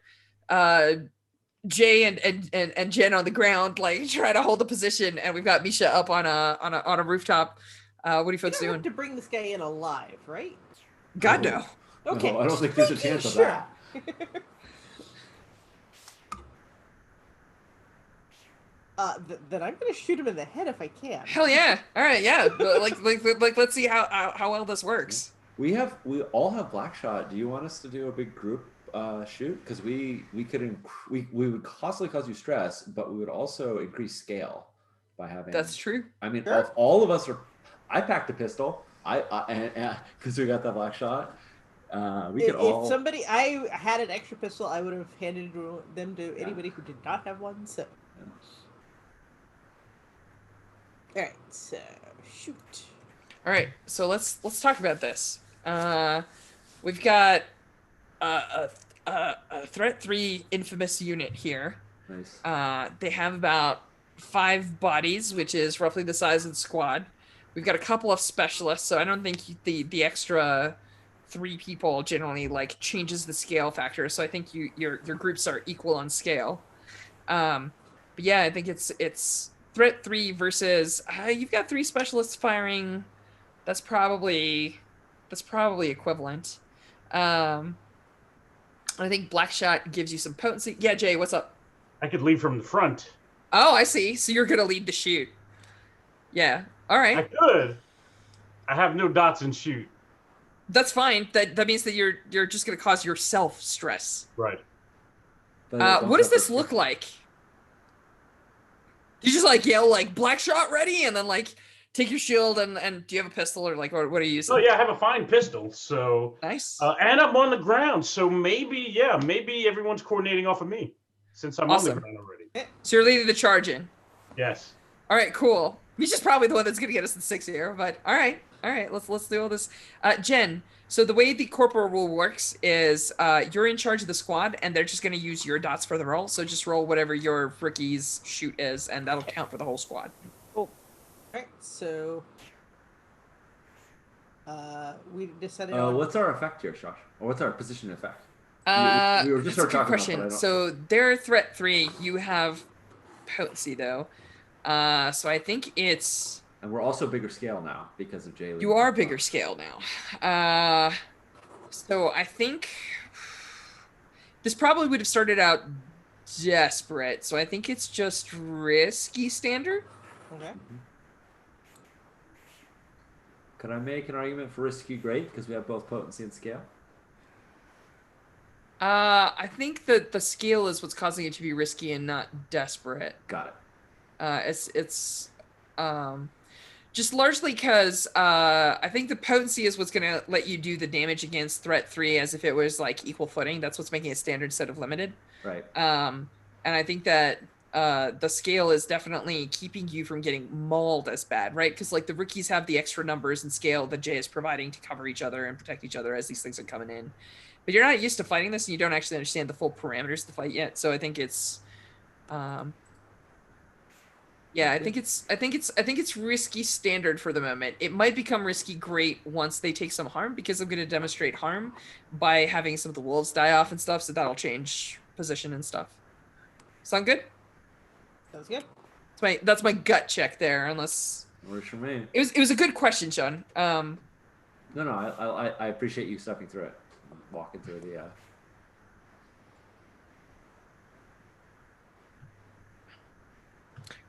Jay and Jen on the ground, like trying to hold the position, and we've got Misha up on a rooftop. What are you folks doing? To bring this guy in alive, right? God no. Okay. No, I don't think there's a chance of that. Then I'm gonna shoot him in the head if I can. Hell yeah! All right, yeah. like let's see how well this works. We all have Blackshot. Do you want us to do a big group shoot? Because we would constantly cause you stress, but we would also increase scale by having. That's true. I mean, Sure. if all of us are. I packed a pistol. Because we got that Blackshot. If somebody I had an extra pistol, I would have handed them to anybody who did not have one. So. Yeah. All right, so shoot. All right, so let's talk about this. We've got a Threat 3 infamous unit here. Nice. They have about 5 bodies, which is roughly the size of the squad. We've got a couple of specialists, so I don't think the extra 3 people generally like changes the scale factor. So I think your groups are equal on scale. But yeah, I think it's Threat 3 versus you've got 3 specialists firing. That's probably equivalent. I think Blackshot gives you some potency. Yeah, Jay, what's up? I could lead from the front. Oh, I see. So you're gonna lead the shoot. Yeah. All right. I could. I have no dots and shoot. That's fine. That means that you're just gonna cause yourself stress. Right. What does this look like? You just like yell like Blackshot ready, and then like take your shield and do you have a pistol or like what are you using? Oh yeah, I have a fine pistol. So Nice. and I'm on the ground, so maybe everyone's coordinating off of me since I'm Awesome. on the ground already. So you're leading the charge in. Yes. All right, cool. Misha's probably the one that's gonna get us in 6 here, but all right. Let's do all this. Jen. So the way the corporal rule works is you're in charge of the squad, and they're just going to use your dots for the roll. So just roll whatever your rookie's shoot is, and that'll count for the whole squad. All right, so we decided on. What's our effect here, Josh? Or what's our position effect? We were just that's a sort good of talking question. about, but I don't- So they're Threat 3. You have potency though. So I think it's. And we're also bigger scale now because of Jay. You are bigger scale now. So I think this probably would have started out desperate. So I think it's just risky standard. Okay. Could I make an argument for risky great because we have both potency and scale? I think that the scale is what's causing it to be risky and not desperate. Got it. It's just largely because I think the potency is what's going to let you do the damage against Threat 3 as if it was like equal footing. That's what's making it standard instead of limited. Right. And I think that the scale is definitely keeping you from getting mauled as bad, right? Because like the rookies have the extra numbers and scale that Jay is providing to cover each other and protect each other as these things are coming in. But you're not used to fighting this, and you don't actually understand the full parameters of the fight yet. So I think it's yeah, I think it's risky standard for the moment. It might become risky great once they take some harm, because I'm going to demonstrate harm by having some of the wolves die off and stuff, so that'll change position and stuff. Sound good? Sounds good. That's my gut check there, unless Works for me. It was a good question, Sean. No, I appreciate you stepping through it, walking through the.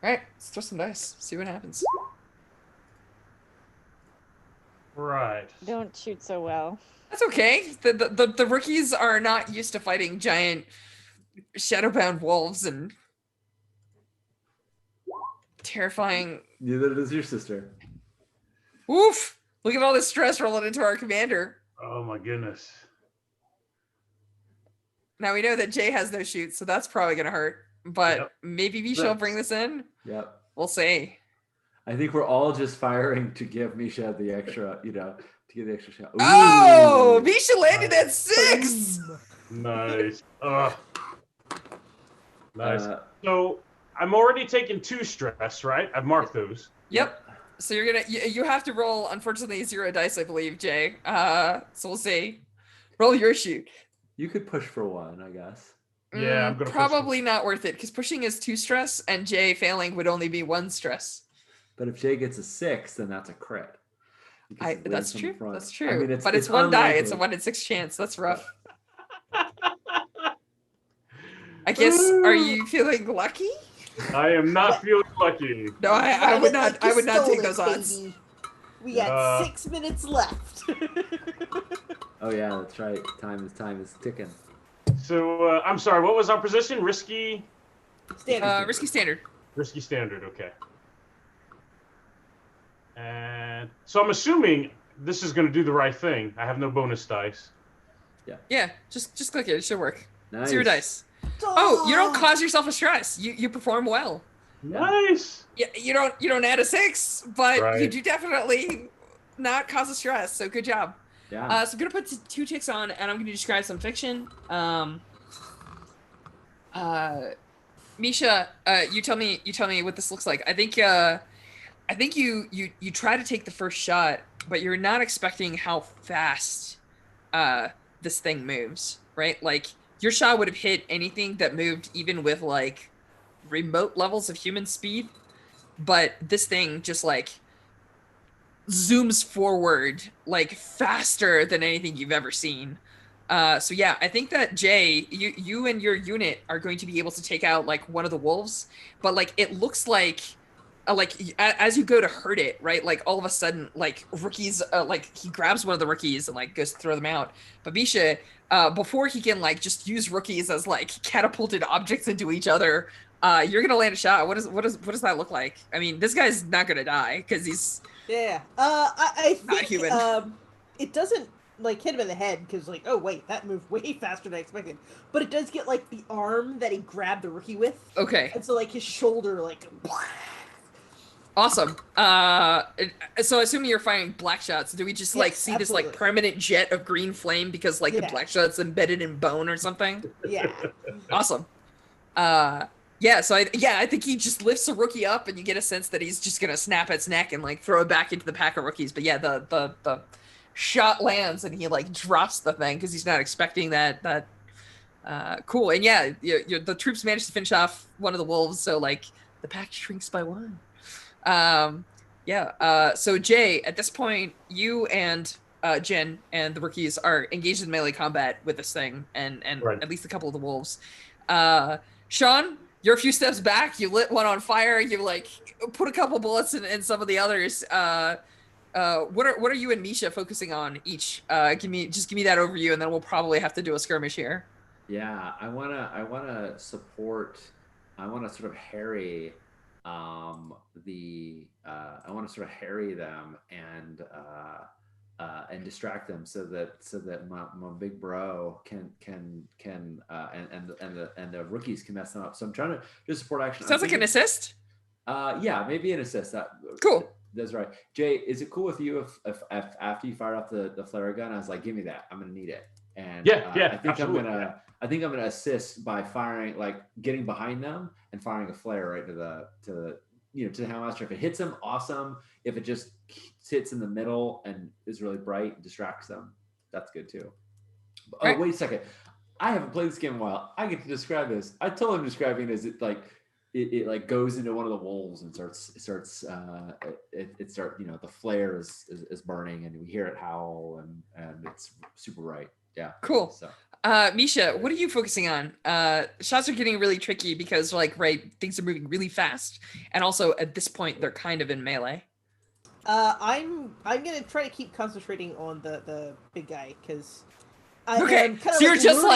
All right, let's throw some dice. See what happens. Right. Don't shoot so well. That's okay. The rookies are not used to fighting giant shadowbound wolves and terrifying. Neither does your sister. Oof! Look at all this stress rolling into our commander. Oh my goodness. Now we know that Jay has no shoot, so that's probably gonna hurt. But Yep. maybe Misha will bring this in. Yep. We'll see. I think we're all just firing to give Misha the extra, to get the extra shot. Ooh. Oh, Misha landed at 6. Nice. Ugh. Nice. Uh, So I'm already taking 2 stress, right? I've marked those. Yep. So you're gonna you have to roll, unfortunately, 0 dice, I believe, Jay. So we'll see. Roll your shoot. you could push for 1, I guess. Yeah, I'm gonna push probably not worth it because pushing is 2 stress, and Jay failing would only be 1 stress. But if Jay gets a 6, then that's a crit. Because it That's wins from the true. front. That's true. I mean, but it's 1 die. It's a unlikely. 1 in 6 chance. That's rough. I guess. Are you feeling lucky? I am not feeling lucky. No, I would not. I would not take Stole those it, odds. baby. We got 6 minutes left. Oh yeah, that's right. Time is ticking. So I'm sorry. What was our position? Risky Standard. Risky standard. standard. Okay. And so I'm assuming this is going to do the right thing. I have no bonus dice. Yeah, just click it. It should work. Nice. 0 dice. Oh, you don't cause yourself a stress. You perform well. Nice. Yeah, you don't add a 6, but you Right. do definitely not cause a stress. So good job. Yeah. So I'm gonna put 2 ticks on, and I'm gonna describe some fiction. Misha, you tell me what this looks like. I think you try to take the first shot, but you're not expecting how fast this thing moves, right? Like your shot would have hit anything that moved even with like remote levels of human speed, but this thing just like zooms forward like faster than anything you've ever seen. So yeah, I think that Jay, you and your unit are going to be able to take out like one of the wolves, but like it looks like as you go to hurt it, right? Like all of a sudden, like rookies, like he grabs one of the rookies and like goes to throw them out. But Misha, before he can like just use rookies as like catapulted objects into each other, you're gonna land a shot. What does that look like? I mean, this guy's not gonna die because he's Yeah. I Not think human. it doesn't like hit him in the head because like, oh wait, that moved way faster than I expected. But it does get like the arm that he grabbed the rookie with, okay. and so like his shoulder like. Awesome. So assuming you're firing black shots, do we just like Yes, see this like absolutely. permanent jet of green flame because like the Yeah. black shot's embedded in bone or something? Yeah. Awesome. Yeah, so I think he just lifts a rookie up and you get a sense that he's just gonna snap its neck and like throw it back into the pack of rookies. But yeah, the shot lands and he like drops the thing because he's not expecting that. Cool. And yeah, the troops managed to finish off one of the wolves, so like the pack shrinks by 1. So Jay, at this point, you and Jen and the rookies are engaged in melee combat with this thing and Right. at least a couple of the wolves. Sean, you're a few steps back. You lit one on fire. You like put a couple bullets in some of the others. What are you and Misha focusing on each? Give me that overview, and then we'll probably have to do a skirmish here. Yeah, I wanna support. I wanna sort of harry, I want to sort of harry them and distract them so that my big bro can and the rookies can mess them up. So I'm trying to do support action. Sounds like an assist. Yeah, maybe an assist. Cool. That's right. Jay, is it cool with you if after you fired off the flare gun, I was like, give me that. I'm gonna need it. And Yeah, I think absolutely. I'm gonna assist by firing, like getting behind them and firing a flare right to the Houndmaster. If it hits them, awesome. If it just sits in the middle and is really bright, distracts them, that's good too. Oh, Right. wait a second. I haven't played this game in a while. I get to describe this. I told him describing it as like it like goes into one of the wolves and the flare is burning and we hear it howl and it's super bright. Yeah. Cool. So Misha, what are you focusing on? Shots are getting really tricky because things are moving really fast, and also at this point they're kind of in melee. I'm gonna try to keep concentrating on the big guy because. Okay, so you're just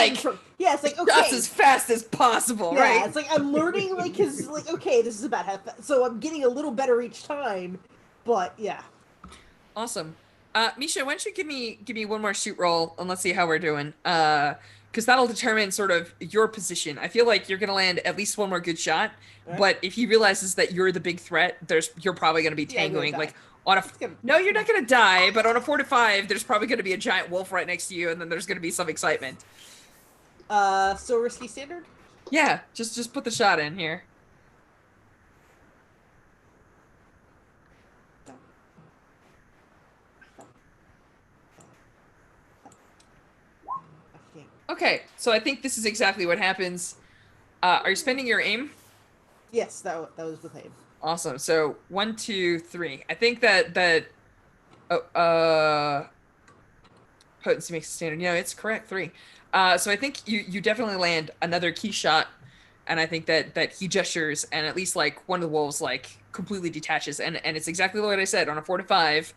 yeah, it's like okay, shots as fast as possible, yeah, right? it's like I'm learning his okay, this is about half, so I'm getting a little better each time, but yeah. Awesome. Misha, why don't you give me one more shoot roll and let's see how we're doing. Because that'll determine sort of your position. I feel like you're gonna land at least one more good shot, right. But if he realizes that you're the big threat, you're probably gonna be tangoing no, you're not gonna die, but on a 4 to 5, there's probably gonna be a giant wolf right next to you, and then there's gonna be some excitement. So risky standard? Yeah, just put the shot in here. Okay, so I think this is exactly what happens. Are you spending your aim? Yes, that was with aim. Awesome. So 1, 2, 3. I think that potency makes a standard. No, it's correct. 3. So I think you definitely land another key shot, and I think that he gestures, and at least one of the wolves completely detaches, and it's exactly what I said. On a 4 to 5,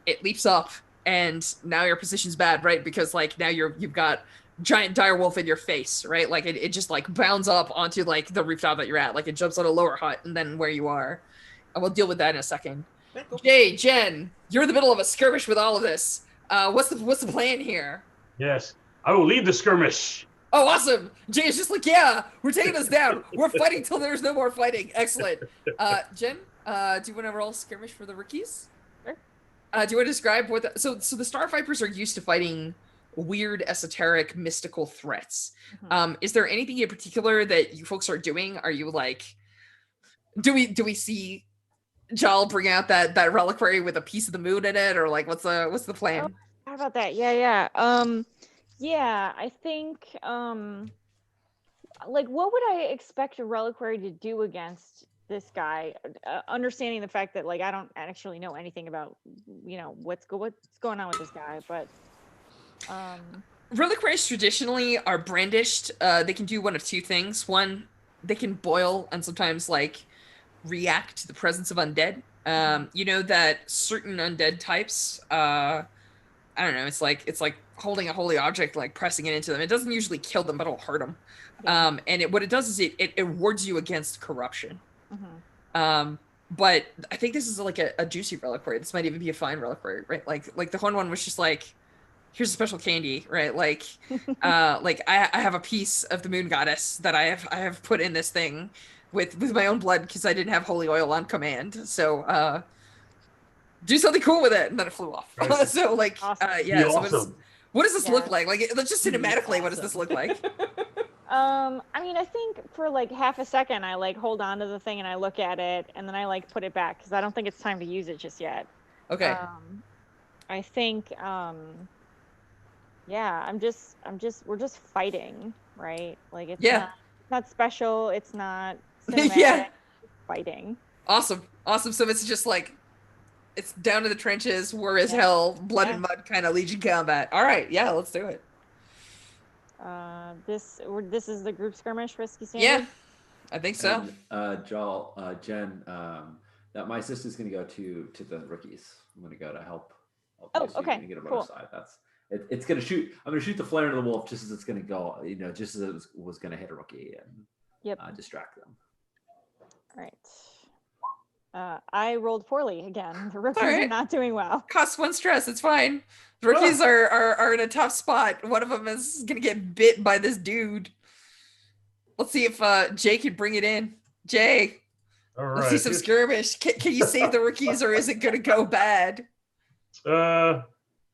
it leaps up, and now your position's bad, right? Because now you've got giant dire wolf in your face, right? It just bounds up onto the rooftop that you're at, it jumps on a lower hut and then where you are, and we'll deal with that in a second. Jay, Jen, you're in the middle of a skirmish with all of this. What's the plan here? Yes, I will lead the skirmish. Oh, awesome. Jay is just yeah, we're taking this down. We're fighting till there's no more fighting. Excellent. Jen, do you want to roll skirmish for the rookies? Sure. Do you want to describe what so the Star Vipers are used to fighting weird, esoteric, mystical threats. Mhm. Is there anything in particular that you folks are doing? Are you do we see Jal bring out that reliquary with a piece of the moon in it, or what's the plan? How about that? Yeah. Yeah, I think what would I expect a reliquary to do against this guy? Understanding the fact that I don't actually know anything about what's going on with this guy, but reliquaries traditionally are brandished. They can do one of two things. One, they can boil and sometimes react to the presence of undead. You know that certain undead types, I don't know, it's like holding a holy object, pressing it into them. It doesn't usually kill them, but it'll hurt them. Yeah. And what it does is it wards you against corruption. Mhm. But I think this is a juicy reliquary. This might even be a fine reliquary, right? Like the horn one was just here's a special candy, right? I have a piece of the moon goddess that I have put in this thing with my own blood because I didn't have holy oil on command. So do something cool with it, and then it flew off. Right. So Awesome. yeah. So Awesome. what does this look Yeah. like? Let's just cinematically, what does this look like? I mean, I think for half a second, I hold on to the thing and I look at it, and then I put it back because I don't think it's time to use it just yet. Okay. I think, yeah, we're just fighting, right? It's Yeah. not special. It's not cinematic. Yeah. It's fighting. Awesome. So it's just it's down to the trenches, war as Yeah. hell, blood and Yeah. mud kind of Legion combat. All right, yeah, let's do it. This is the group skirmish, risky standard. Yeah, I think so. And, Jen, that my assistant's going to go to the rookies. I'm going to go to help. Oh, you, so you're okay, gonna get a cool. bonus side. It's going to shoot. I'm going to shoot the flare into the wolf just as it's going to go. Just as it was going to hit a rookie and Yep. distract them. All right. I rolled poorly again. The rookies All right. are not doing well. Costs 1 stress. It's fine. The rookies are in a tough spot. One of them is gonna get bit by this dude. Let's see if Jay can bring it in. Jay, All let's see right. some skirmish. Can you save the rookies, or is it gonna go bad? What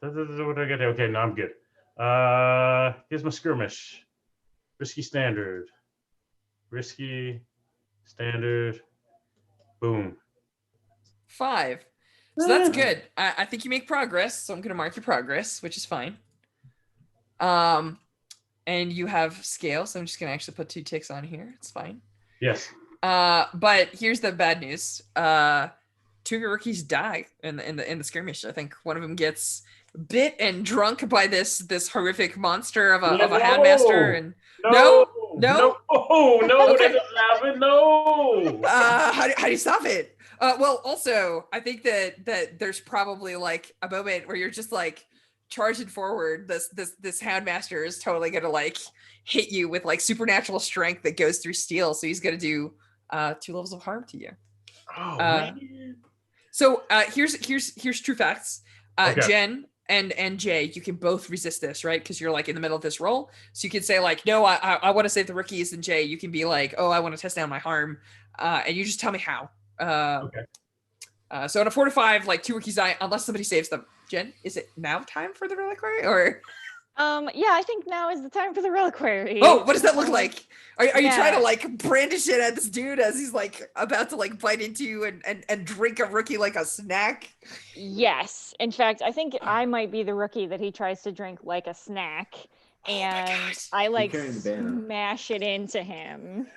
do I get? Okay, no, I'm good. Here's my skirmish. Risky standard. Risky standard. Boom. 5. So that's good. I think you make progress. So I'm gonna mark your progress, which is fine. And you have scale, so I'm just gonna actually put 2 ticks on here. It's fine. Yes. But here's the bad news. Two of your rookies die in the skirmish. I think one of them gets bit and drunk by this horrific monster of a handmaster. And no, no, that doesn't happen. No. How do you stop it? Well, also, I think that there's probably like a moment where you're just like charging forward. This handmaster is totally gonna like hit you with like supernatural strength that goes through steel. So he's gonna do 2 levels of harm to you. Oh man. So here's true facts. Okay. Jen and Jay, you can both resist this, right? Because you're like in the middle of this roll. So you can say like, no, I want to save the rookies, and Jay, you can be like, oh, I want to test down my harm, and you just tell me how. Okay. So on a 4 to 5, like 2 rookies die unless somebody saves them. Jen, is it now time for the reliquary or? Yeah, I think now is the time for the reliquary. Oh, what does that look like? Are you Yeah. trying to like brandish it at this dude as he's like about to like bite into you and drink a rookie like a snack? Yes. In fact, I think I might be the rookie that he tries to drink like a snack. Oh my And gosh. I like carrying the banner. smash it into him.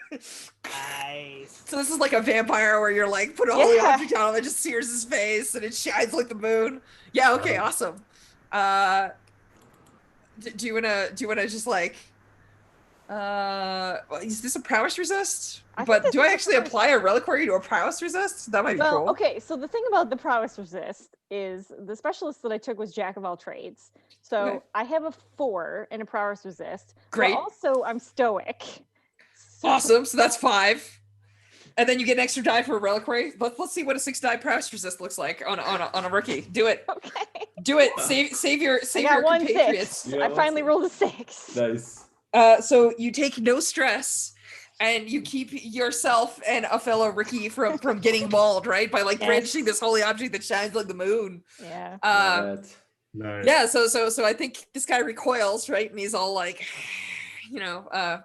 Nice. So this is like a vampire where you're like put a holy Yeah. object on him and just sears his face and it shines like the moon. Yeah, okay, awesome. Do you wanna just like is this a prowess resist? I think But this do is I a actually prowess apply a reliquary to a prowess resist? That might be Well, cool. okay, so the thing about the prowess resist is the specialist that I took was Jack of all trades. So Okay. I have a 4 in a prowess resist. but Great. also, I'm stoic. So- Awesome. So that's 5. And then you get an extra die for a reliquary. Let's see what a 6 die prowess resist looks like on a rookie. Do it. Okay. Do it. Save your I got your 1 compatriots. 6. Yeah, I finally rolled a 6. Nice. So you take no stress and you keep yourself and a fellow rookie from getting mauled, right? By like Yes. brandishing this holy object that shines like the moon. Yeah. Right. Nice. Yeah, so I think this guy recoils, right? And he's all like,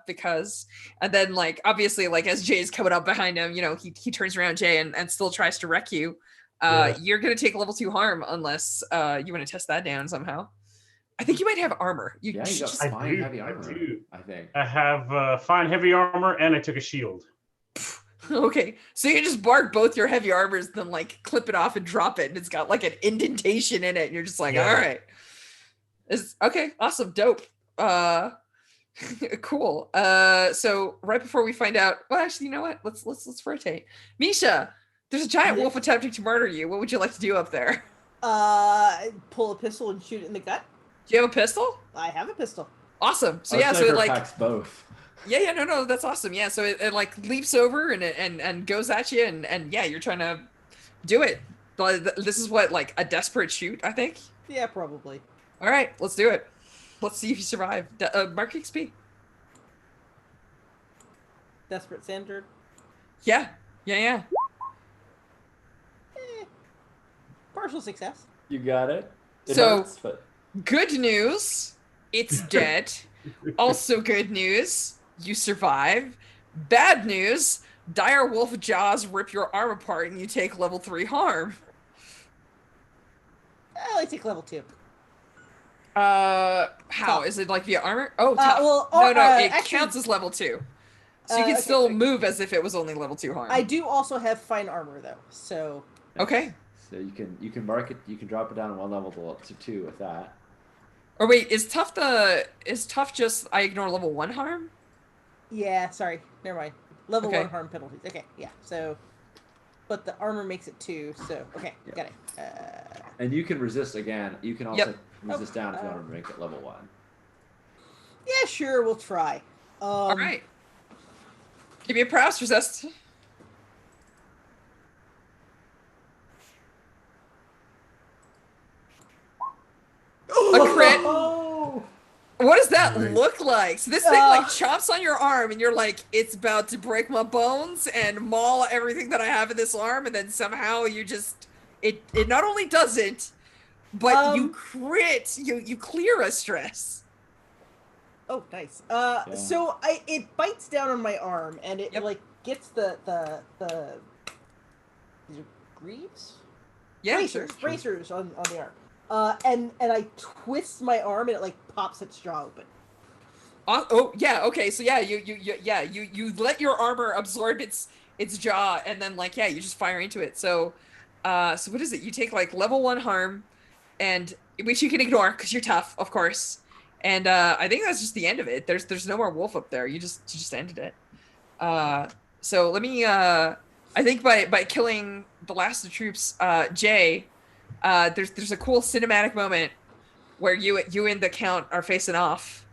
because, and then like obviously like as Jay's coming up behind him, he turns around Jay and still tries to wreck you. Yeah. You're gonna take level 2 harm unless you want to test that down somehow. I think you might have armor. You Yeah, you should got just I fine do, heavy I armor. do. I think. I have fine heavy armor, and I took a shield. okay. So you just bark both your heavy armors, then like clip it off and drop it, and it's got like an indentation in it, and you're just like, Yeah. all right. It's okay, awesome, dope. Cool. So right before we find out, well, actually, you know what? Let's rotate. Misha, there's a giant wolf attempting to murder you. What would you like to do up there? Pull a pistol and shoot it in the gut. Do you have a pistol? I have a pistol. Awesome. So Our yeah, so sniper it like packs both. yeah, no, that's awesome. Yeah, so it like leaps over and goes at you and yeah, you're trying to do it. But this is what like a desperate shoot, I think. Yeah, probably. All right, let's do it. Let's see if you survive. Mark XP. Desperate standard. Yeah. Eh, partial success. You got it. It So- hurts, but Good news, it's dead. Also good news, you survive. Bad news, dire wolf jaws rip your arm apart and you take level 3 harm. I only take level 2. How Tough. is it like via armor? Oh, tough. well, no, it actually- counts as level 2. So you can okay, still sorry. move as if it was only level 2 harm. I do also have fine armor though, so Okay. so you can mark it. You can drop it down 1 level to 2 with that. Or wait, is tough just I ignore level 1 harm? yeah. Sorry, never mind. Level Okay. 1 harm penalties. Okay, yeah. So, but the armor makes it 2. So okay, Yeah. got it. And you can resist again. You can also Yep. resist down if you want to make it level 1. Yeah, sure. We'll try. All right. Give me a prowess resist. A crit. Oh! What does that Nice. look like? So this thing like chomps on your arm, and you're like, it's about to break my bones and maul everything that I have in this arm, and then somehow you just it not only doesn't, but you crit, you clear a stress. Oh, nice. Yeah. So it bites down on my arm, and it Yep. like gets the these are greaves? Yeah, bracers, sure. bracers on the arm. And I twist my arm, and it like pops its jaw open. Oh yeah, okay. So yeah, you let your armor absorb its its jaw, and then like you just fire into it. So, so what is it? You take like level 1 harm, and which you can ignore because you're tough, of course. And I think that's just the end of it. There's no more wolf up there. You just ended it. So let me. I think by killing the last of the troops, Jay, there's a cool cinematic moment where you and the Count are facing off.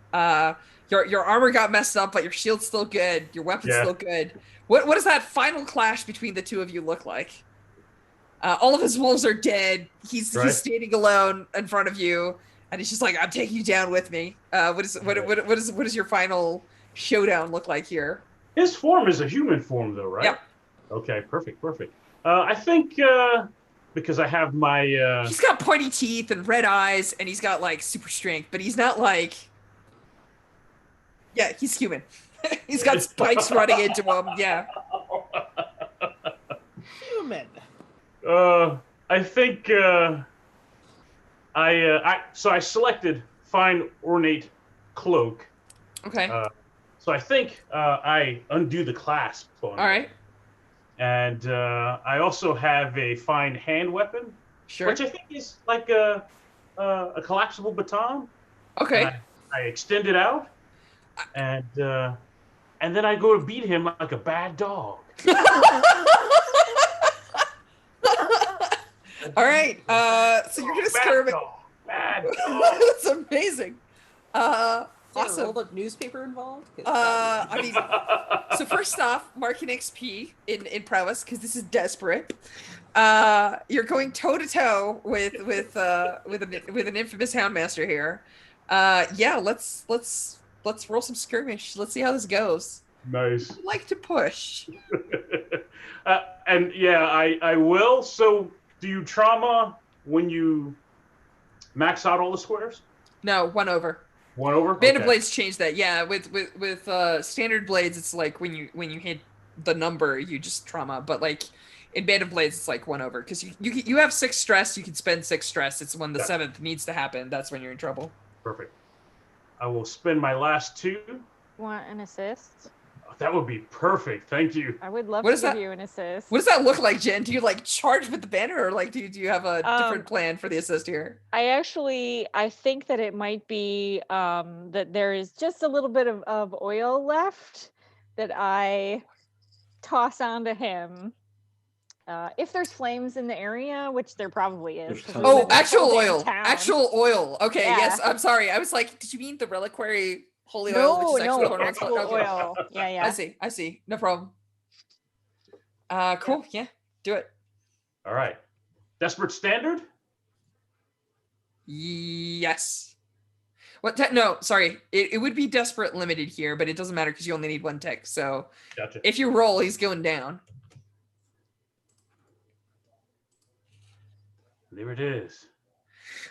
Your armor got messed up, but your shield's still good. Your weapon's still good. What does that final clash between the two of you look like? All of his wolves are dead. He's standing alone in front of you, and he's just like, "I'm taking you down with me." What does your final showdown look like here? His form is a human form, though, right? Yeah. Okay, perfect. I think because I have my. He's got pointy teeth and red eyes, and he's got like super strength, but he's not like. Yeah, he's human. He's got spikes running into him. Yeah. Human. I think I selected fine ornate cloak. Okay. So I think I undo the clasp on. All right. And I also have a fine hand weapon, Sure. which I think is like a collapsible baton. Okay. And I extend it out, and then I go to beat him like a bad dog. All right. So you're gonna skirmish. Bad dog. That's amazing. Awesome. Rolled up newspaper involved? I mean, so first off, marking XP in prowess because this is desperate. You're going toe to toe with an infamous Houndmaster here. Yeah, let's roll some skirmish. Let's see how this goes. Nice. I'd like to push. And yeah, I will. So do you trauma when you max out all the squares? No, 1 over. 1 over? Band of Blades changed that. Yeah, with standard blades, it's like when you hit the number, you just trauma. But like in Band of Blades, it's like 1 over because you have 6 stress. You can spend 6 stress. It's when the 7th needs to happen. That's when you're in trouble. Perfect. I will spend my last 2. Want an assist? That would be perfect. Thank you. I would love What to is give that? you an assist. What does that look like, Jen? Do you like charge with the banner, or like do you have a different plan for the assist here? I think that it might be that there is just a little bit of oil left that I toss onto him. If there's flames in the area, which there probably is. There's 'cause tons we've of been them. Actual whole oil. damn town. Actual oil. Okay, Yeah. yes. I'm sorry. I was like, did you mean the reliquary holy oil, which is No, actual actual oil. Yeah. I see. No problem. Cool. Yeah. Do it. All right. Desperate standard? Yes. What? No, sorry. It would be desperate limited here, but it doesn't matter because you only need 1 tick. So Gotcha. if you roll, he's going down. There it is.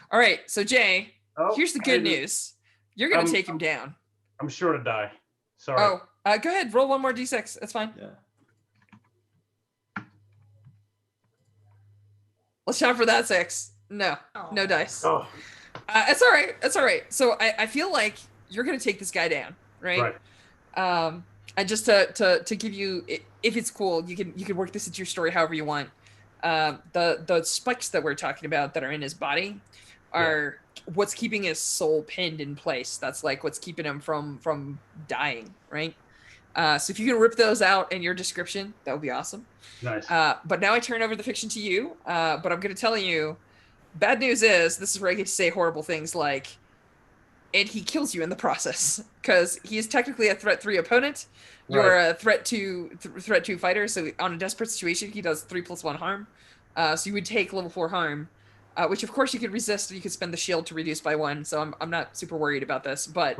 All right. So Jay, Oh, here's the good news. You're gonna take him down. I'm sure to die. Sorry. Oh, go ahead. Roll 1 more d6. That's fine. Yeah. Let's try for that 6. No dice. Oh, It's all right. It's all right. So I feel like you're gonna take this guy down, right? right. And just to give you, if it's cool, you can work this into your story however you want. The spikes that we're talking about that are in his body are what's keeping his soul pinned in place. That's like what's keeping him from dying, right? So if you can rip those out in your description, that would be awesome. Nice. But now I turn over the fiction to you. But I'm going to tell you, bad news is, this is where I get to say horrible things like, and he kills you in the process because he is technically a threat 3 opponent. You're a threat 2 fighter. So on a desperate situation, he does 3+1 harm. So you would take level 4 harm, which of course you could resist. You could spend the shield to reduce by 1. So I'm not super worried about this, but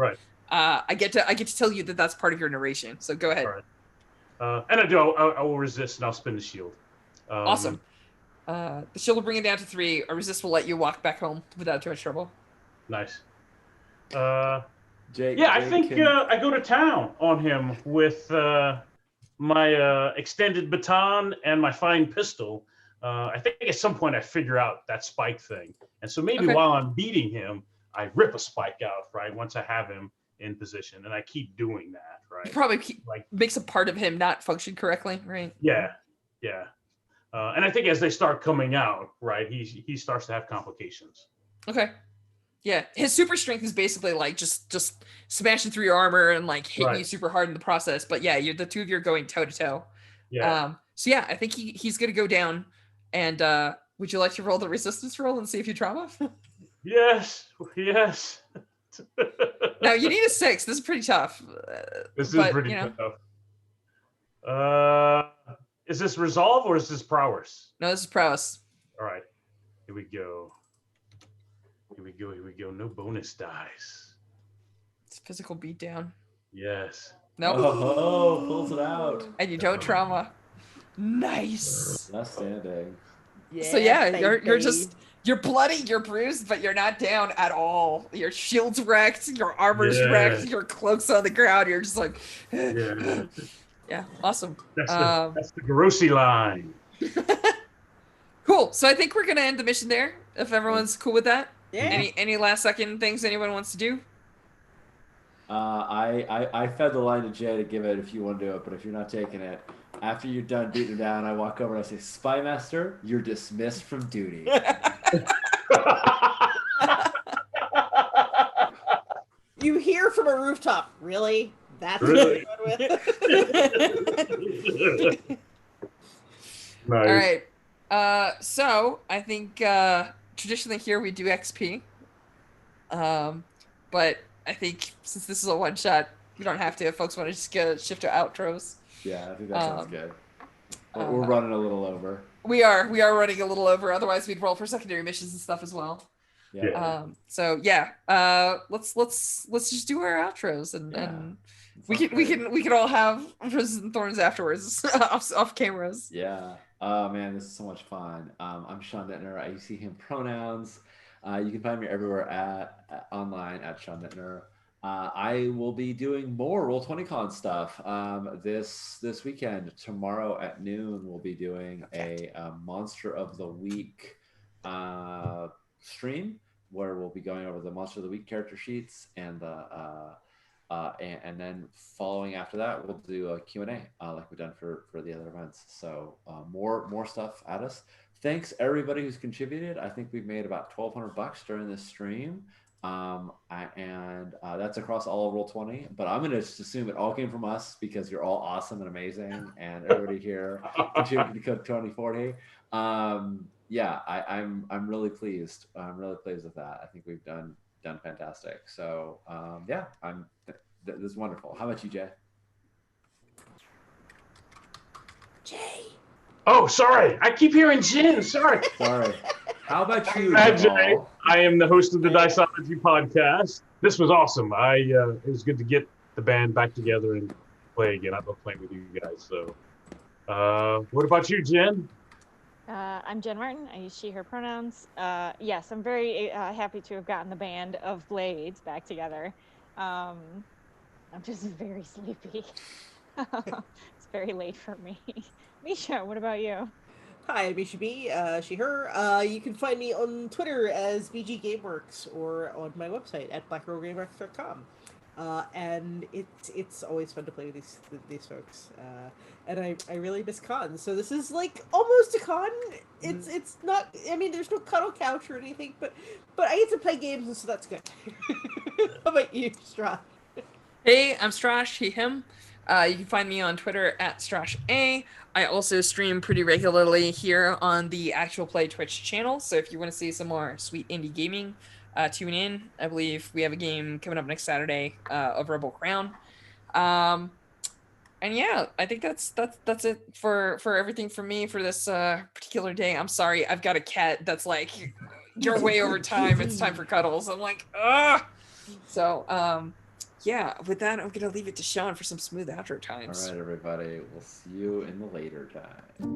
I get to tell you that that's part of your narration. So go ahead. Right. And I will resist, and I'll spin the shield. Awesome. The shield will bring it down to 3. A resist will let you walk back home without too much trouble. Nice. Jake, Yeah, I Jake think can- I go to town on him with my extended baton and my fine pistol. I think at some point I figure out that spike thing. And so maybe Okay. while I'm beating him, I rip a spike out, right, once I have him, in position, and I keep doing that, He right? probably Like, makes a part of him not function correctly, right? yeah, yeah. And I think as they start coming out, right, he starts to have complications. Okay. Yeah, his super strength is basically like just smashing through your armor and like hitting you Right. super hard in the process. But yeah, the two of you are going toe to toe. Yeah. So yeah, I think he's gonna go down. And would you like to roll the resistance roll and see if you trauma? Yes. Yes. Now you need a 6. This is pretty tough. This is but, pretty you know, tough. Is this resolve or is this prowess? No, this is prowess. All right. Here we go. Here we go. Here we go. No bonus dice. It's physical beatdown. Yes. Nope. Oh, pulls it out. And you don't trauma. Nice. Outstanding. So yeah, you're baby. just you're bloody, you're bruised, but you're not down at all. Your shield's wrecked, your armor's Yeah. wrecked, your cloak's on the ground. You're just like, Yeah. yeah, awesome. That's the Garossi line. Cool. So I think we're gonna end the mission there. If everyone's cool with that. Yeah. Any last second things anyone wants to do? I fed the line to Jay to give it if you want to do it, but if you're not taking it, after you're done beating him down, I walk over and I say, Spy Master, you're dismissed from duty. You hear from a rooftop. Really? That's Really? what you're going with? Nice. All right. So I think traditionally here we do XP. But I think since this is a one shot, we don't have to. If folks want to just shift to outros. Yeah, I think that sounds good. We're uh, running a little over. We are running a little over. Otherwise, we'd roll for secondary missions and stuff as well. Yeah. So yeah, let's just do our outros and we can all have roses and thorns afterwards off cameras. Yeah. Oh man, this is so much fun. I'm Sean Dittner. I see him pronouns. You can find me everywhere online at Sean Dittner. I will be doing more Roll20Con stuff this weekend. Tomorrow at noon, we'll be doing a Monster of the Week stream where we'll be going over the Monster of the Week character sheets and then following after that, we'll do a Q&A like we've done for the other events. So more stuff at us. Thanks everybody who's contributed. I think we've made about $1,200 during this stream. And that's across all of Roll20, but I'm going to just assume it all came from us because you're all awesome and amazing, and everybody here contributed to Code 2040. Yeah, I'm really pleased. I'm really pleased with that. I think we've done fantastic. So yeah, this is wonderful. How about you, Jay? Jay. Oh, sorry. I keep hearing Jin. Sorry. Sorry. How about you, Hi, Jamal? Jay. I am the host of the Diceology podcast. This was awesome. It was good to get the band back together and play again. I love playing with you guys. So, what about you, Jen? I'm Jen Martin. I use she, her pronouns. Yes, I'm very happy to have gotten the band of Blades back together. I'm just very sleepy. It's very late for me. Misha, what about you? Hi, I'm Misha B, she, her. You can find me on Twitter as BG Gameworks or on my website at blackrollgameworks.com. And it's always fun to play with these folks. And I really miss cons. So this is like almost a con. It's not. I mean, there's no cuddle couch or anything, but I get to play games, and so that's good. How about you, Strash? Hey, I'm Strash, he, him. You can find me on Twitter at StrashA. I also stream pretty regularly here on the Actual Play Twitch channel. So if you want to see some more sweet indie gaming, tune in. I believe we have a game coming up next Saturday of Rebel Crown. And yeah, I think that's it for everything from me for this particular day. I'm sorry, I've got a cat that's like, you're way over time. It's time for cuddles. I'm like, ugh. So yeah, with that, I'm gonna leave it to Sean for some smooth outro times. All right, everybody. We'll see you in the later time.